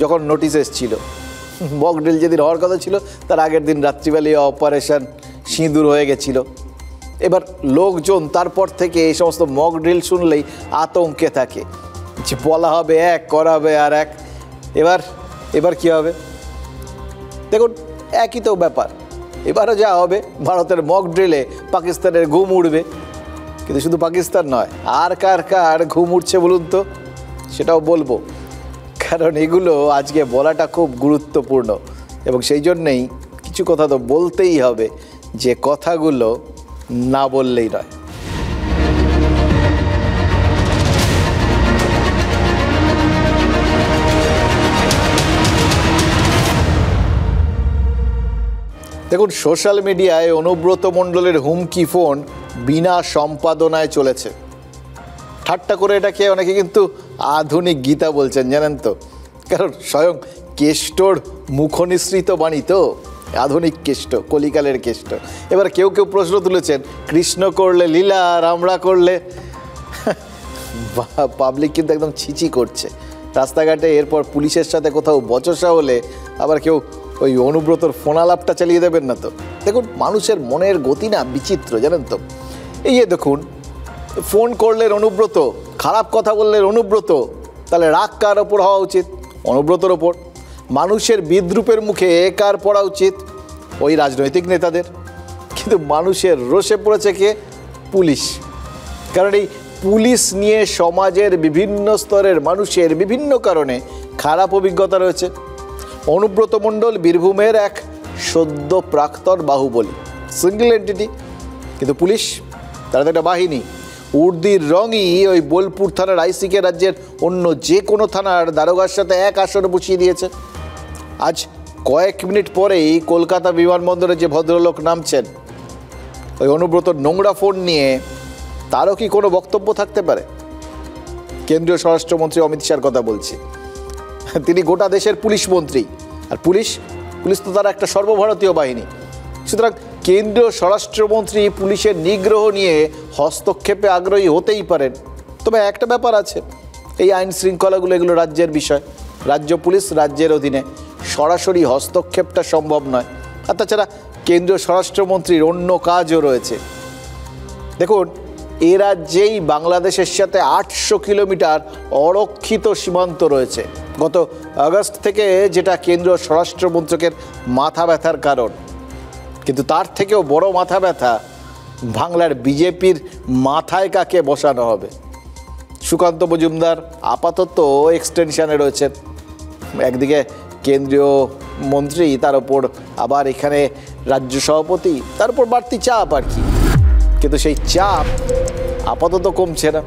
যখন নোটিশ এসেছিল, মক ড্রিল যেদিন হওয়ার কথা ছিল তার আগের দিন রাত্রিবেলায় অপারেশন সিঁদুর হয়ে গেছিল। এবার লোকজন তারপর থেকে এই সমস্ত মক ড্রিল শুনলেই আতঙ্কে থাকে যে বলা হবে এক, করা হবে আর এক। এবার এবার কি হবে? দেখুন একই তো ব্যাপার, এবারও যা হবে ভারতের মক ড্রিলে পাকিস্তানের ঘুম উড়বে। কিন্তু শুধু পাকিস্তান নয়, আর কার কার ঘুম উঠছে বলুন তো, সেটাও বলবো, কারণ এগুলো আজকে বলাটা খুব গুরুত্বপূর্ণ এবং সেই জন্যেই কিছু কথা তো বলতেই হবে, যে কথাগুলো না বললেই নয়। দেখুন সোশ্যাল মিডিয়ায় অনুব্রত মণ্ডলের হুমকি ফোন বিনা সম্পাদনায় চলেছে। ঠাট্টা করে এটাকে অনেকে কিন্তু আধুনিক গীতা বলছেন, জানেন তো, কারণ স্বয়ং কেষ্টর মুখনিসৃত বাণী তো, আধুনিক কেষ্ট, কলিকালের কেষ্ট। এবার কেউ কেউ প্রশ্ন তুলেছেন, কৃষ্ণ করলে লীলা আর আমরা করলে, পাবলিক কিন্তু একদম ছিচি করছে রাস্তাঘাটে। এরপর পুলিশের সাথে কোথাও বচসা হলে আবার কেউ ওই অনুব্রতর ফোন আলাপটা চালিয়ে দেবেন না তো। দেখুন মানুষের মনের গতি না বিচিত্র, জানেন তো। এই যে দেখুন, ফোন করলেন অনুব্রত, খারাপ কথা বললেন অনুব্রত, তাহলে রাগ কার ওপর হওয়া উচিত? অনুব্রতর ওপর। মানুষের বিদ্রূপের মুখে কার পড়া উচিত? ওই রাজনৈতিক নেতাদের। কিন্তু মানুষের রোষে পড়েছে কে? পুলিশ। কারণ এই পুলিশ নিয়ে সমাজের বিভিন্ন স্তরের মানুষের বিভিন্ন কারণে খারাপ অভিজ্ঞতা রয়েছে। অনুব্রত মণ্ডল বীরভূমের এক সদ্য প্রাক্তন বাহুবলী, সিঙ্গেল এন্টিটি, কিন্তু পুলিশ তারা তো একটা বাহিনী। উর্দির রঙই ওই বোলপুর থানার আইসিকে রাজ্যের অন্য যে কোনো থানার দারোগার সাথে এক আসনে বসিয়ে দিয়েছে। আজ কয়েক মিনিট পরেই কলকাতা বিমানবন্দরে যে ভদ্রলোক নামছেন, ওই অনুব্রত নোংরা ফোন নিয়ে তারও কি কোনো বক্তব্য থাকতে পারে? কেন্দ্রীয় স্বরাষ্ট্রমন্ত্রী অমিত শাহর কথা বলছি। তিনি গোটা দেশের পুলিশ মন্ত্রী, আর পুলিশ তো তার একটা সর্বভারতীয় বাহিনী। সুতরাং কেন্দ্রীয় স্বরাষ্ট্রমন্ত্রী পুলিশের নিগ্রহ নিয়ে হস্তক্ষেপে আগ্রহী হতেই পারেন। তবে একটা ব্যাপার আছে, এই আইন শৃঙ্খলাগুলো এগুলো রাজ্যের বিষয়, রাজ্য পুলিশ রাজ্যের অধীনে, সরাসরি হস্তক্ষেপটা সম্ভব নয়। আর তাছাড়া কেন্দ্রীয় স্বরাষ্ট্রমন্ত্রীর অন্য কাজও রয়েছে। দেখুন এ রাজ্যেই বাংলাদেশের সাথে 800 কিলোমিটার অরক্ষিত সীমান্ত রয়েছে গত আগস্ট থেকে, যেটা কেন্দ্রীয় স্বরাষ্ট্রমন্ত্রকের মাথা ব্যথার কারণ। কিন্তু তার থেকেও বড় মাথা ব্যথা বাংলার বিজেপির মাথায় কাকে বসানো হবে। সুকান্ত মজুমদার আপাতত এক্সটেনশানে রয়েছেন, একদিকে কেন্দ্রীয় মন্ত্রী, তার ওপর আবার এখানে রাজ্য সভাপতি, তার উপর বাড়তি চাপ আর কি। কিন্তু সেই চাপ আপাতত কমছে না।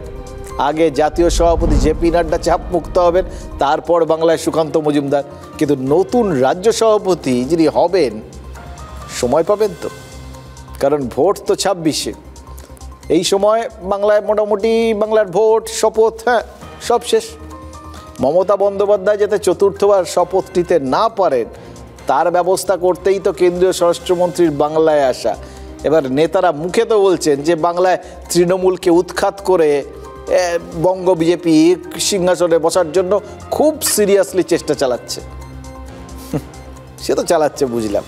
আগে জাতীয় সভাপতি জেপি নাড্ডা চাপ মুক্ত হবেন, তারপর বাংলায় সুকান্ত মজুমদার। কিন্তু নতুন রাজ্য সভাপতি যিনি হবেন সময় পাবেন তো, কারণ ভোট তো 26-এ। এই সময় বাংলায় মোটামুটি বাংলার ভোট, শপথ, হ্যাঁ সব শেষ। মমতা বন্দ্যোপাধ্যায় যাতে চতুর্থবার শপথ নিতে না পারেন তার ব্যবস্থা করতেই তো কেন্দ্রীয় স্বরাষ্ট্রমন্ত্রীর বাংলায় আসা। এবার নেতারা মুখে তো বলছেন যে বাংলায় তৃণমূলকে উৎখাত করে বঙ্গ বিজেপি সিংহাসনে বসার জন্য খুব সিরিয়াসলি চেষ্টা চালাচ্ছে। সে তো চালাচ্ছে বুঝলাম,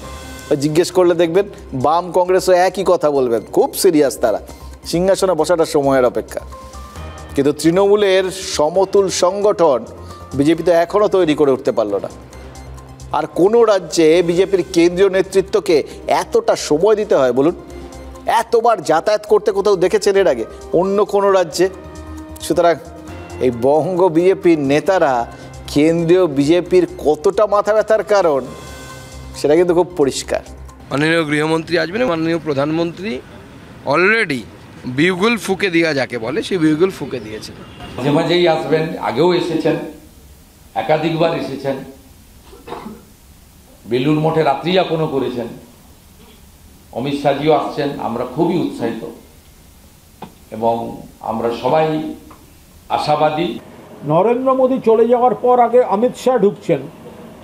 জিজ্ঞেস করলে দেখবেন বাম কংগ্রেসও একই কথা বলবেন, খুব সিরিয়াস তারা, সিংহাসনে বসাটা সময়ের অপেক্ষা। কিন্তু তৃণমূলের সমতুল সংগঠন বিজেপি তো এখনও তৈরি করে উঠতে পারল না। আর কোনো রাজ্যে বিজেপির কেন্দ্রীয় নেতৃত্বকে এতটা সময় দিতে হয় বলুন? এতবার যাতায়াত করতে কোথাও দেখেছেন এর আগে অন্য কোনো রাজ্যে? সুতরাং এই বঙ্গ বিজেপির নেতারা কেন্দ্রীয় বিজেপির কতটা মাথা ব্যথার কারণ সেটা কিন্তু খুব পরিষ্কার। মাননীয় গৃহমন্ত্রী আসবেন, মাননীয় প্রধানমন্ত্রী অলরেডি বিউগুল ফুঁকে দেওয়া যাকে বলে, সেই বিউগুল ফুঁকে দিয়েছেন। মাঝে মাঝেই আসবেন, আগেও এসেছেন, একাধিকবার এসেছেন, বেলুর মঠে রাত্রি যাপনও করেছেন। অমিত শাহজিও আসছেন, আমরা খুবই উৎসাহিত এবং আমরা সবাই আশাবাদী। নরেন্দ্র মোদী চলে যাওয়ার পর আগে অমিত শাহ ঢুকছেন,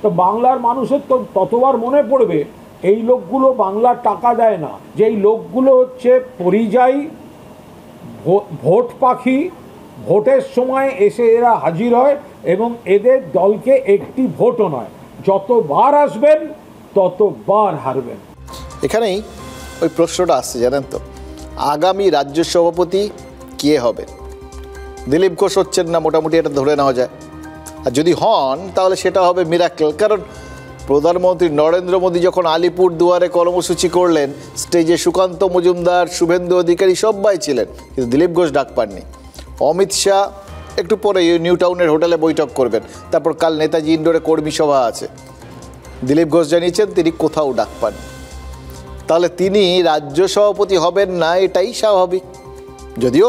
তো বাংলার মানুষের তো ততবার মনে পড়বে এই লোকগুলো বাংলার টাকা দেয় না, যে এই লোকগুলো হচ্ছে পরিযায়ী ভোট পাখি। ভোটের সময় এসে এরা হাজির হয় এবং এদের দলকে একটি ভোটও নয়, যতবার আসবেন ততবার হারবেন। এখানেই ওই প্রশ্নটা আসছে, জানেন তো, আগামী রাজ্য সভাপতি কে হবে? দিলীপ ঘোষ হচ্ছেন না, মোটামুটি এটা ধরে নেওয়া যায়। আর যদি হন তাহলে সেটা হবে মিরাকেল। কারণ প্রধানমন্ত্রী নরেন্দ্র মোদী যখন আলিপুর দুয়ারে কর্মসূচি করলেন, স্টেজে সুকান্ত মজুমদার, শুভেন্দু অধিকারী সবাই ছিলেন, কিন্তু দিলীপ ঘোষ ডাক পাননি। অমিত শাহ একটু পরে নিউ টাউনের হোটেলে বৈঠক করবেন, তারপর কাল নেতাজি ইন্ডোরে কর্মী সভা আছে। দিলীপ ঘোষ জানিয়েছেন তিনি কোথাও ডাক পাননি। তাহলে তিনি রাজ্য সভাপতি হবেন না, এটাই স্বাভাবিক। যদিও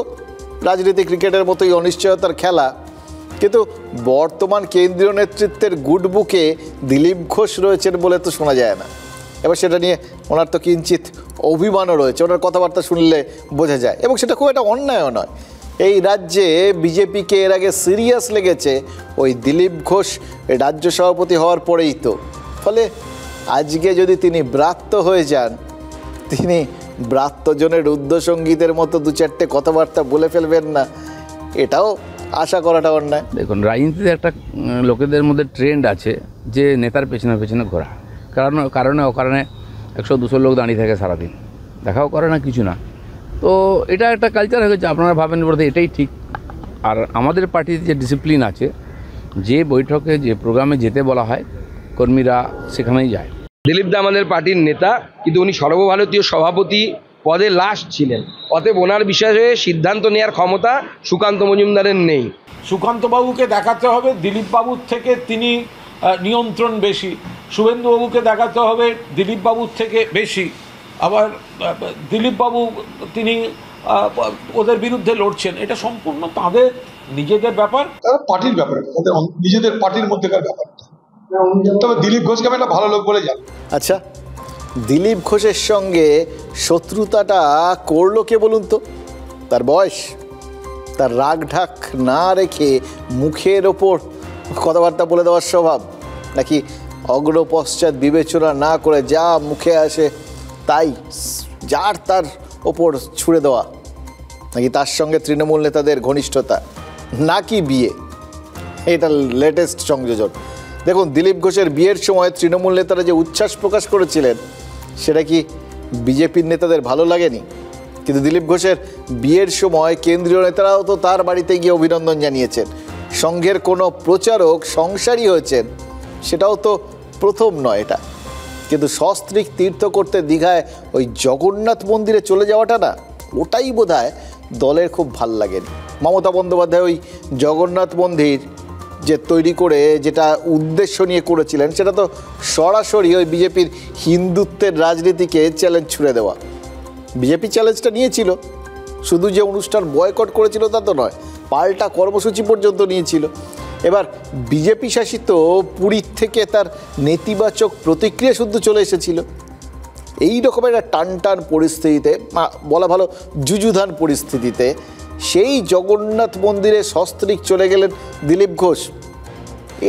রাজনীতি ক্রিকেটের মতোই অনিশ্চয়তার খেলা, কিন্তু বর্তমান কেন্দ্রীয় নেতৃত্বের গুড বুকে দিলীপ ঘোষ রয়েছেন বলে তো শোনা যায় না। এবার সেটা নিয়ে ওনার তো কিঞ্চিত অভিমানও রয়েছে, ওনার কথাবার্তা শুনলে বোঝা যায়, এবং সেটা খুব একটা অন্যায়ও নয়। এই রাজ্যে বিজেপিকে এর আগে সিরিয়াস লেগেছে ওই দিলীপ ঘোষ রাজ্য সভাপতি হওয়ার পরেই তো। ফলে আজকে যদি তিনি ব্রাত্য হয়ে যান, তিনি ব্রাত্যজনের রুদ্রসঙ্গীতের মতো দু চারটে কথাবার্তা বলে ফেলবেন না, এটাও আশা করাটা অন্যায়। দেখুন, রাজনীতিতে একটা লোকেদের মধ্যে ট্রেন্ড আছে যে নেতার পেছনে পেছনে ঘোরা, কারণে অকারণে 100-200 লোক দাঁড়িয়ে থাকে সারাদিন, দেখাও করে না, কিছু না। তো এটা একটা কালচার হয়ে গেছে। আপনারা ভাবেন বলতে এটাই ঠিক। আর আমাদের পার্টির যে ডিসিপ্লিন আছে, যে বৈঠকে যে প্রোগ্রামে যেতে বলা হয় কর্মীরা সেখানেই যায়। দিলীপ দা আমাদের পার্টির নেতা, কিন্তু উনি সর্বভারতীয় সভাপতি পদে লাস্ট ছিলেন, অতএব ওনার বিষয়ে সিদ্ধান্ত নেওয়ার ক্ষমতা সুকান্ত মজুমদারের নেই। সুকান্তবাবুকে দেখাতে হবে দিলীপবাবুর থেকে তিনি নিয়ন্ত্রণ বেশি, শুভেন্দুবাবুকে দেখাতে হবে দিলীপবাবুর থেকে বেশি, আবার দিলীপবাবু তিনি ওদের বিরুদ্ধে লড়ছেন। এটা সম্পূর্ণ তাদের নিজেদের ব্যাপার, তারা পার্টির ব্যাপার, তাদের নিজেদের পার্টির মধ্যেকার ব্যাপার। তবে দিলীপ ঘোষকে আমি একটা ভালো লোক বলে জানি। আচ্ছা, দিলীপ ঘোষের সঙ্গে শত্রুতাটা করলো কে বলুন তো? তার বয়স, তার রাগ ঢাক না রেখে মুখের ওপর কথাবার্তা বলে দেওয়ার স্বভাব, নাকি অগ্র পশ্চাৎ বিবেচনা না করে যা মুখে আসে তাই যার তার ওপর ছুড়ে দেওয়া, নাকি তার সঙ্গে তৃণমূল নেতাদের ঘনিষ্ঠতা, নাকি বিয়ে? এটা লেটেস্ট সংযোজন। দেখুন, দিলীপ ঘোষের বিয়ের সময় তৃণমূল নেতারা যে উচ্ছ্বাস প্রকাশ করেছিলেন, সেটা কি বিজেপির নেতাদের ভালো লাগেনি? কিন্তু দিলীপ ঘোষের বিয়ের সময় কেন্দ্রীয় নেতারাও তো তার বাড়িতে গিয়ে অভিনন্দন জানিয়েছেন। সংঘের কোনো প্রচারক সংসারী হয়েছেন, সেটাও তো প্রথম নয় এটা। কিন্তু সস্ত্রীক তীর্থ করতে দীঘায় ওই জগন্নাথ মন্দিরে চলে যাওয়াটা না, ওটাই বোধহয় দলের খুব ভাল লাগেনি। মমতা বন্দ্যোপাধ্যায় ওই জগন্নাথ মন্দির যে তৈরি করে যেটা উদ্দেশ্য নিয়ে করেছিলেন, সেটা তো সরাসরি ওই বিজেপির হিন্দুত্বের রাজনীতিকে চ্যালেঞ্জ ছুড়ে দেওয়া। বিজেপি চ্যালেঞ্জটা নিয়েছিল, শুধু যে অনুষ্ঠান বয়কট করেছিল তা তো নয়, পাল্টা কর্মসূচি পর্যন্ত নিয়েছিল। এবার বিজেপি শাসিত পুরীর থেকে তার নেতিবাচক প্রতিক্রিয়া শুদ্ধ চলে এসেছিল। এই রকমের একটা টান টান পরিস্থিতিতে, বলা ভালো যুযুধান পরিস্থিতিতে, সেই জগন্নাথ মন্দিরে সস্ত্রীক চলে গেলেন দিলীপ ঘোষ।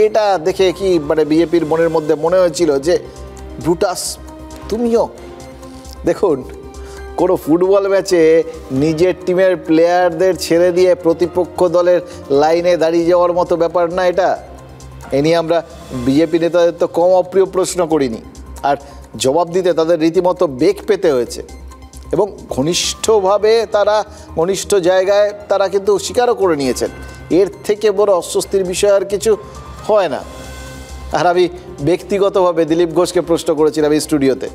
এটা দেখে কি মানে বিজেপির মনের মধ্যে মনে হয়েছিল যে ব্রুটাস তুমিও? দেখুন, কোনো ফুটবল ম্যাচে নিজের টিমের প্লেয়ারদের ছেড়ে দিয়ে প্রতিপক্ষ দলের লাইনে দাঁড়িয়ে যাওয়ার মতো ব্যাপার না এটা। এ নিয়ে আমরা বিজেপি নেতাদের তো কম অপ্রিয় প্রশ্ন করিনি, আর জবাব দিতে তাদের রীতিমতো বেগ পেতে হয়েছে, এবং ঘনিষ্ঠভাবে তারা ঘনিষ্ঠ জায়গায় তারা কিন্তু স্বীকারও করে নিয়েছেন। এর থেকে বড় অস্বস্তির বিষয় আর কিছু হয় না। আর আমি ব্যক্তিগতভাবে দিলীপ ঘোষকে প্রশ্ন করেছিলাম এই স্টুডিওতে,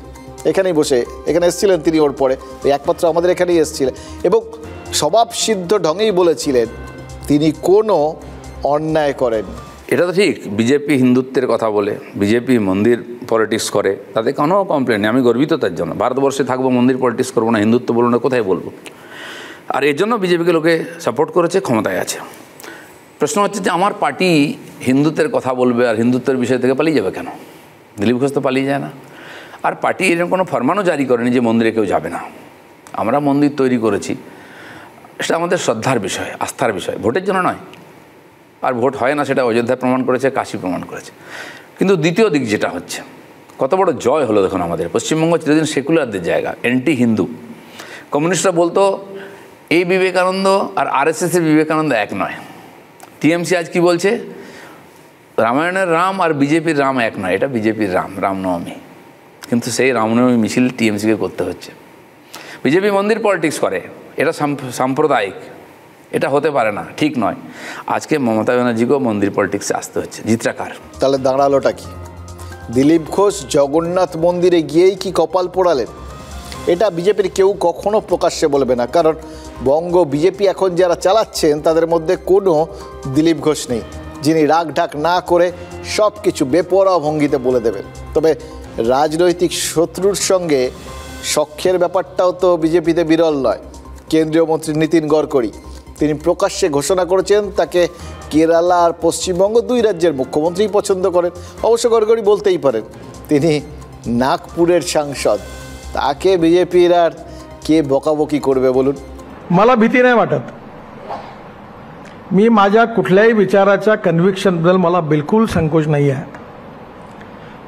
এখানেই বসে, এখানে এসেছিলেন তিনি, ওর পরে ওই একমাত্র আমাদের এখানেই এসেছিলেন, এবং স্বভাবসিদ্ধ ঢঙেই বলেছিলেন তিনি কোনো অন্যায় করেন। এটা তো ঠিক, বিজেপি হিন্দুত্বের কথা বলে, বিজেপি মন্দির পলিটিক্স করে, তাতে কোনো কমপ্লেন নেই। আমি গর্বিত তার জন্য। ভারতবর্ষে থাকবো, মন্দির পলিটিক্স করবো না, হিন্দুত্ব বলবো না, কোথায় বলবো? আর এর জন্য বিজেপিকে লোকে সাপোর্ট করেছে, ক্ষমতায় আছে। প্রশ্ন হচ্ছে যে আমার পার্টি হিন্দুত্বের কথা বলবে আর হিন্দুত্বের বিষয় থেকে পালিয়ে যাবে কেন? দিলীপ ঘোষ তো পালিয়ে যায় না। আর পার্টি এরকম কোনো ফরমানও জারি করেনি যে মন্দিরে কেউ যাবে না। আমরা মন্দির তৈরি করেছি, সেটা আমাদের শ্রদ্ধার বিষয়, আস্থার বিষয়, ভোটের জন্য নয়। আর ভোট হয় না সেটা অযোধ্যা প্রমাণ করেছে, কাশী প্রমাণ করেছে। কিন্তু দ্বিতীয় দিক যেটা হচ্ছে, কত বড় জয় হলো দেখুন আমাদের। পশ্চিমবঙ্গ চিরদিন সেকুলারদের জায়গা, অ্যান্টি হিন্দু। কমিউনিস্টরা বলতো এই বিবেকানন্দ আর আরএসএসের বিবেকানন্দ এক নয়। টিএমসি আজ কি বলছে? রামায়ণের রাম আর বিজেপির রাম এক নয়, এটা বিজেপির রাম, রামনবমী। কিন্তু সেই রামনবমী মিছিল টিএমসিকে করতে হচ্ছে। বিজেপি মন্দির পলিটিক্স করে, এটা সাম্প্রদায়িক, এটা হতে পারে না, ঠিক নয়। আজকে মমতা ব্যানার্জিকেও মন্দির পলিটিক্সে আসতে হচ্ছে। জিত্রাকার তাহলে দাঁড়ালোটা কি? দিলীপ ঘোষ জগন্নাথ মন্দিরে গিয়েই কি কপাল পোড়ালেন? এটা বিজেপির কেউ কখনো প্রকাশ্যে বলবে না, কারণ বঙ্গ বিজেপি এখন যারা চালাচ্ছেন তাদের মধ্যে কোনো দিলীপ ঘোষ নেই, যিনি রাগ ঢাক না করে সব কিছু বেপরোয়া ভঙ্গিতে বলে দেবেন। তবে রাজনৈতিক শত্রুর সঙ্গে সখ্যের ব্যাপারটাও তো বিজেপিতে বিরল নয়। কেন্দ্রীয় মন্ত্রী নীতিন গডকরি তিনি প্রকাশ্যে ঘোষণা করেছেন তাকে কেরালা আর পশ্চিমবঙ্গ দুই রাজ্যের মুখ্যমন্ত্রীই পছন্দ করেন। অবশ্য গডকরি বলতেই পারেন তিনি নাগপুরের সাংসদ, তাকে বিজেপির আর কে बकाबकी करबे बोलून? मला भीती नाही वाटत. मी माझ्या कुठल्याही विचाराच्या कन्व्हिक्शनबद्दल मला बिलकुल संकोच नाही आहे.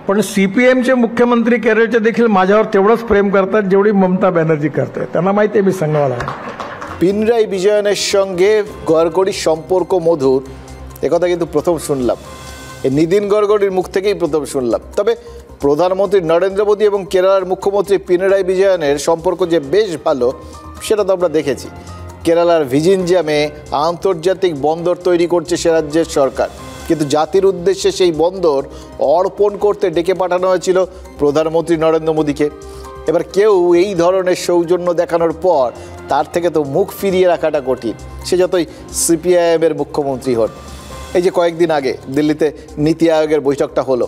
पण सीपीएमचे मुख्यमंत्री केरळचे देखील माझ्यावर तेवढंच प्रेम करतात जेवढी ममता बॅनर्जी करते. त्यांना माहिती आहे मी संघवाला आहे. पिनराई विजयনের সঙ্গে গডকরির সম্পর্ক মধুর একথা কিন্তু প্রথম শুনলাম, এই নীতিন গডকরির মুখ থেকেই প্রথম শুনলাম। তবে প্রধানমন্ত্রী নরেন্দ্র মোদী এবং কেরালার মুখ্যমন্ত্রী পিনারাই বিজয়নের সম্পর্ক যে বেশ ভালো সেটা তো আমরা দেখেছি। কেরালার ভিজিনজামে আন্তর্জাতিক বন্দর তৈরি করছে সে রাজ্যের সরকার, কিন্তু জাতির উদ্দেশ্যে সেই বন্দর অর্পণ করতে ডেকে পাঠানো হয়েছিল প্রধানমন্ত্রী নরেন্দ্র মোদীকে। এবার কেউ এই ধরনের সৌজন্য দেখানোর পর তার থেকে তো মুখ ফিরিয়ে রাখাটা কঠিন, সে যতই সিপিআইএমের মুখ্যমন্ত্রী হন। এই যে কয়েকদিন আগে দিল্লিতে নীতি আয়োগের বৈঠকটা হলো,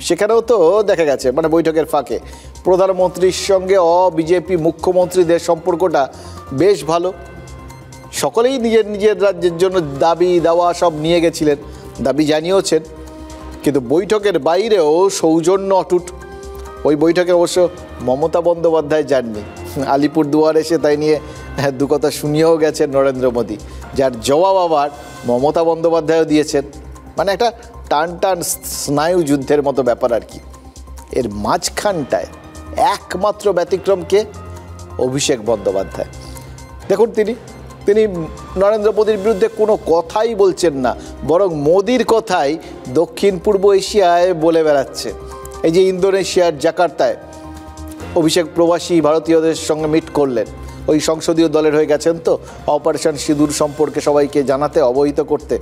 সেখানেও তো দেখা গেছে মানে বৈঠকের ফাঁকে প্রধানমন্ত্রীর সঙ্গে বিজেপি মুখ্যমন্ত্রীদের সম্পর্কটা বেশ ভালো। সকলেই নিজের নিজের রাজ্যের জন্য দাবি দাওয়া সব নিয়ে গেছিলেন, দাবি জানিয়েছেন, কিন্তু বৈঠকের বাইরেও সৌজন্য অটুট। ওই বৈঠকে অবশ্য মমতা বন্দ্যোপাধ্যায় যাননি, আলিপুরদুয়ার এসে তাই নিয়ে দু কথা শুনিয়েও গেছেন নরেন্দ্র মোদী, যার জবাব আবার মমতা বন্দ্যোপাধ্যায়ও দিয়েছেন। মানে একটা টান টান স্নায়ু যুদ্ধের মতো ব্যাপার আর কি। এর মাঝখানটায় একমাত্র ব্যতিক্রমকে অভিষেক বন্দ্যোপাধ্যায়। দেখুন তিনি নরেন্দ্র মোদীর বিরুদ্ধে কোনো কথাই বলছেন না, বরং মোদীর কথাই দক্ষিণ পূর্ব এশিয়ায় বলে বেড়াচ্ছে। এই যে ইন্দোনেশিয়ার জাকার্তায় অভিষেক প্রবাসী ভারতীয়দের সঙ্গে মিট করলেন, ওই সংসদীয় দলের হয়ে গেছেন তো অপারেশন সিঁদুর সম্পর্কে সবাইকে জানাতে অবহিত করতে।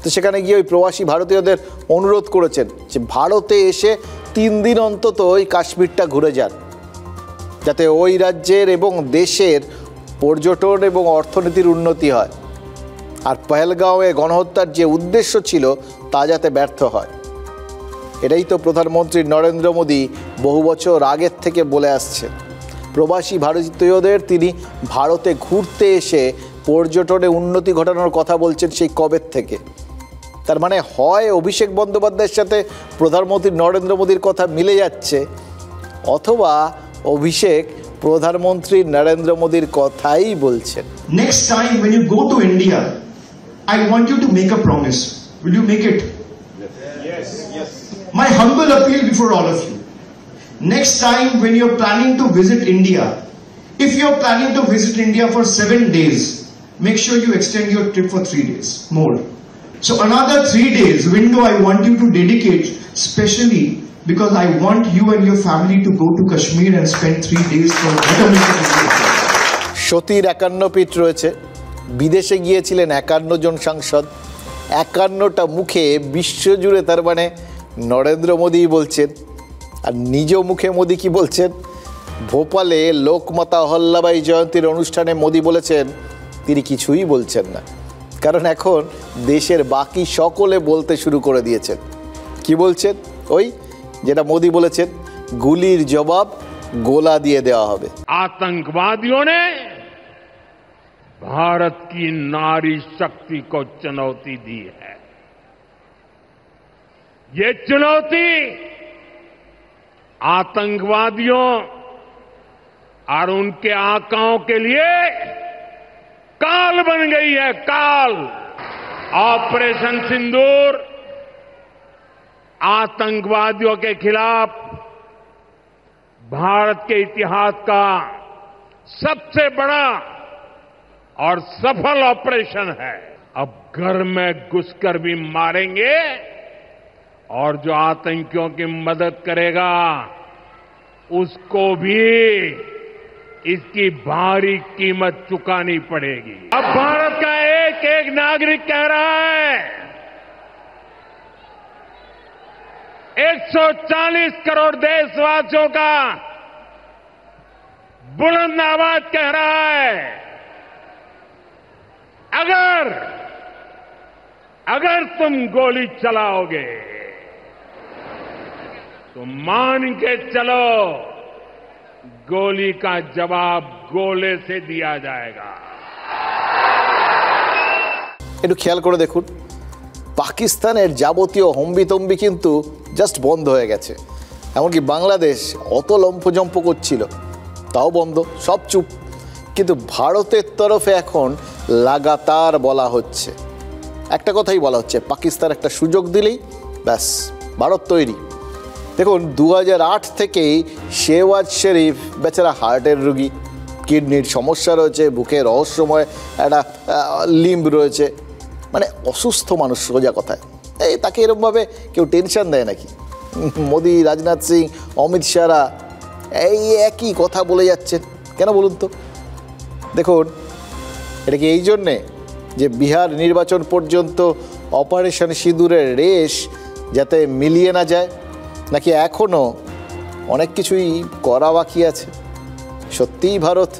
তো সেখানে গিয়ে ওই প্রবাসী ভারতীয়দের অনুরোধ করেছেন যে ভারতে এসে 3 দিন অন্তত ওই কাশ্মীরটা ঘুরে যান, যাতে ওই রাজ্যের এবং দেশের পর্যটন এবং অর্থনীতির উন্নতি হয়, আর পহেলগাঁওয়ে গণহত্যার যে উদ্দেশ্য ছিল তা যাতে ব্যর্থ হয়। এটাই তো প্রধানমন্ত্রী নরেন্দ্র মোদী বহু বছর আগের থেকে বলে আসছেন। প্রবাসী ভারতীয়দের তিনি ভারতে ঘুরতে এসে পর্যটনে উন্নতি ঘটানোর কথা বলছেন সেই কবের থেকে। তার মানে হয় অভিষেক বন্দ্যোপাধ্যায়ের সাথে প্রধানমন্ত্রী নরেন্দ্র মোদীর কথা মিলে যাচ্ছে, অথবা অভিষেক প্রধানমন্ত্রী নরেন্দ্র মোদীর কথাই বলছেন। Next time when you go to India, I want you to make a promise. Will you make it? Yes. My humble appeal before all of you. Next time when you're planning to visit India, if you're planning to visit India for 7 days, make sure you extend your trip for 3 days more. So another 3 days window I want you to dedicate specially, because I want you and your family to go to Kashmir and spend 3 days for betterment of India. সতীর 51 পীঠ রয়েছে, বিদেশে গিয়েছিলেন 51 জন সাংসদ, 51টা মুখে বিশ্বজুড়ে তার মানে নরেন্দ্র মোদী বলছেন। আর নিজ মুখে মোদী কি বলছেন? ভোপালে লোকমাতা অহল্যাবাই জয়ন্তীর অনুষ্ঠানে মোদী বলেছেন তিনি কিছুই বলছেন না, কারণ এখন দেশের বাকি সকলে বলতে শুরু করে দিয়েছেন। কি বলছেন? ওই যেটা মোদী বলেছেন, গুলির জবাব গোলা দিয়ে দেওয়া হবে। आतंकवादियों ने भारत की नारी शक्ति को चुनौती दी है। ये चुनौती आतंकवादियों और उनके आकाओं के लिए काल बन गई है, काल। ऑपरेशन सिंदूर आतंकवादियों के खिलाफ भारत के इतिहास का सबसे बड़ा और सफल ऑपरेशन है। अब घर में घुसकर भी मारेंगे, और जो आतंकियों की मदद करेगा उसको भी इसकी भारी कीमत चुकानी पड़ेगी। अब भारत का एक एक एक नागरिक कह रहा है 140 करोड़ देशवासियों का बुलंद आवाज कह रहा है अगर तुम गोली चलाओगे तो मान के चलो गोली का जवाब गोले से दिया जाएगा। একটু খেয়াল করে দেখুন, পাকিস্তানের যাবতীয় হম্বিতম্বি কিন্তু জাস্ট বন্ধ হয়ে গেছে। এমনকি বাংলাদেশ অত লম্ফজম্প করছিল তাও বন্ধ, সব চুপ। কিন্তু ভারতের তরফে এখন লাগাতার বলা হচ্ছে, একটা কথাই বলা হচ্ছে, পাকিস্তান একটা সুযোগ দিলেই ব্যাস ভারত তৈরি। দেখুন 2008 থেকেই শেহবাজ শরীফ বেচারা হার্টের রুগী, কিডনির সমস্যা রয়েছে, বুকে রহস্যময় একটা লিম্ব রয়েছে, মানে অসুস্থ মানুষ সোজা কথায়। এই তাকে এরকমভাবে কেউ টেনশন দেয় নাকি? মোদি, রাজনাথ সিং, অমিত শাহরা এই একই কথা বলে যাচ্ছেন কেন বলুন তো? দেখুন এটা কি এই জন্যে যে বিহার নির্বাচন পর্যন্ত অপারেশন সিঁদুরের রেশ যাতে মিলিয়ে না যায়, নাকি এখনও অনেক কিছুই করা বাকি আছে? সত্যিই ভারত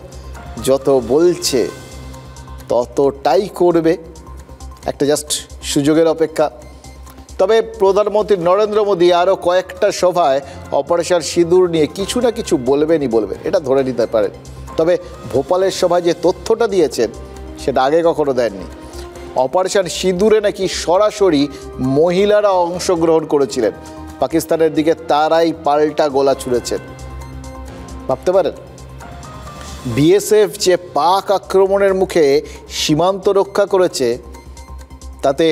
যত বলছে ততটাই করবে, একটা জাস্ট সুযোগের অপেক্ষা। তবে প্রধানমন্ত্রী নরেন্দ্র মোদী আরও কয়েকটা সভায় অপারেশন সিঁদুর নিয়ে কিছু না কিছু বলবেন, এটা ধরে নিতে পারেন। তবে ভোপালের সভায় যে তথ্যটা দিয়েছেন সেটা আগে কখনো দেননি। অপারেশন সিঁদুরে নাকি সরাসরি মহিলারা অংশগ্রহণ করেছিলেন, পাকিস্তানের দিকে তারাই পাল্টা গোলা ছুঁড়েছেন। ভাবতে পারেন বিএসএফ যে পাক আক্রমণের মুখে সীমান্ত রক্ষা করেছে তাতে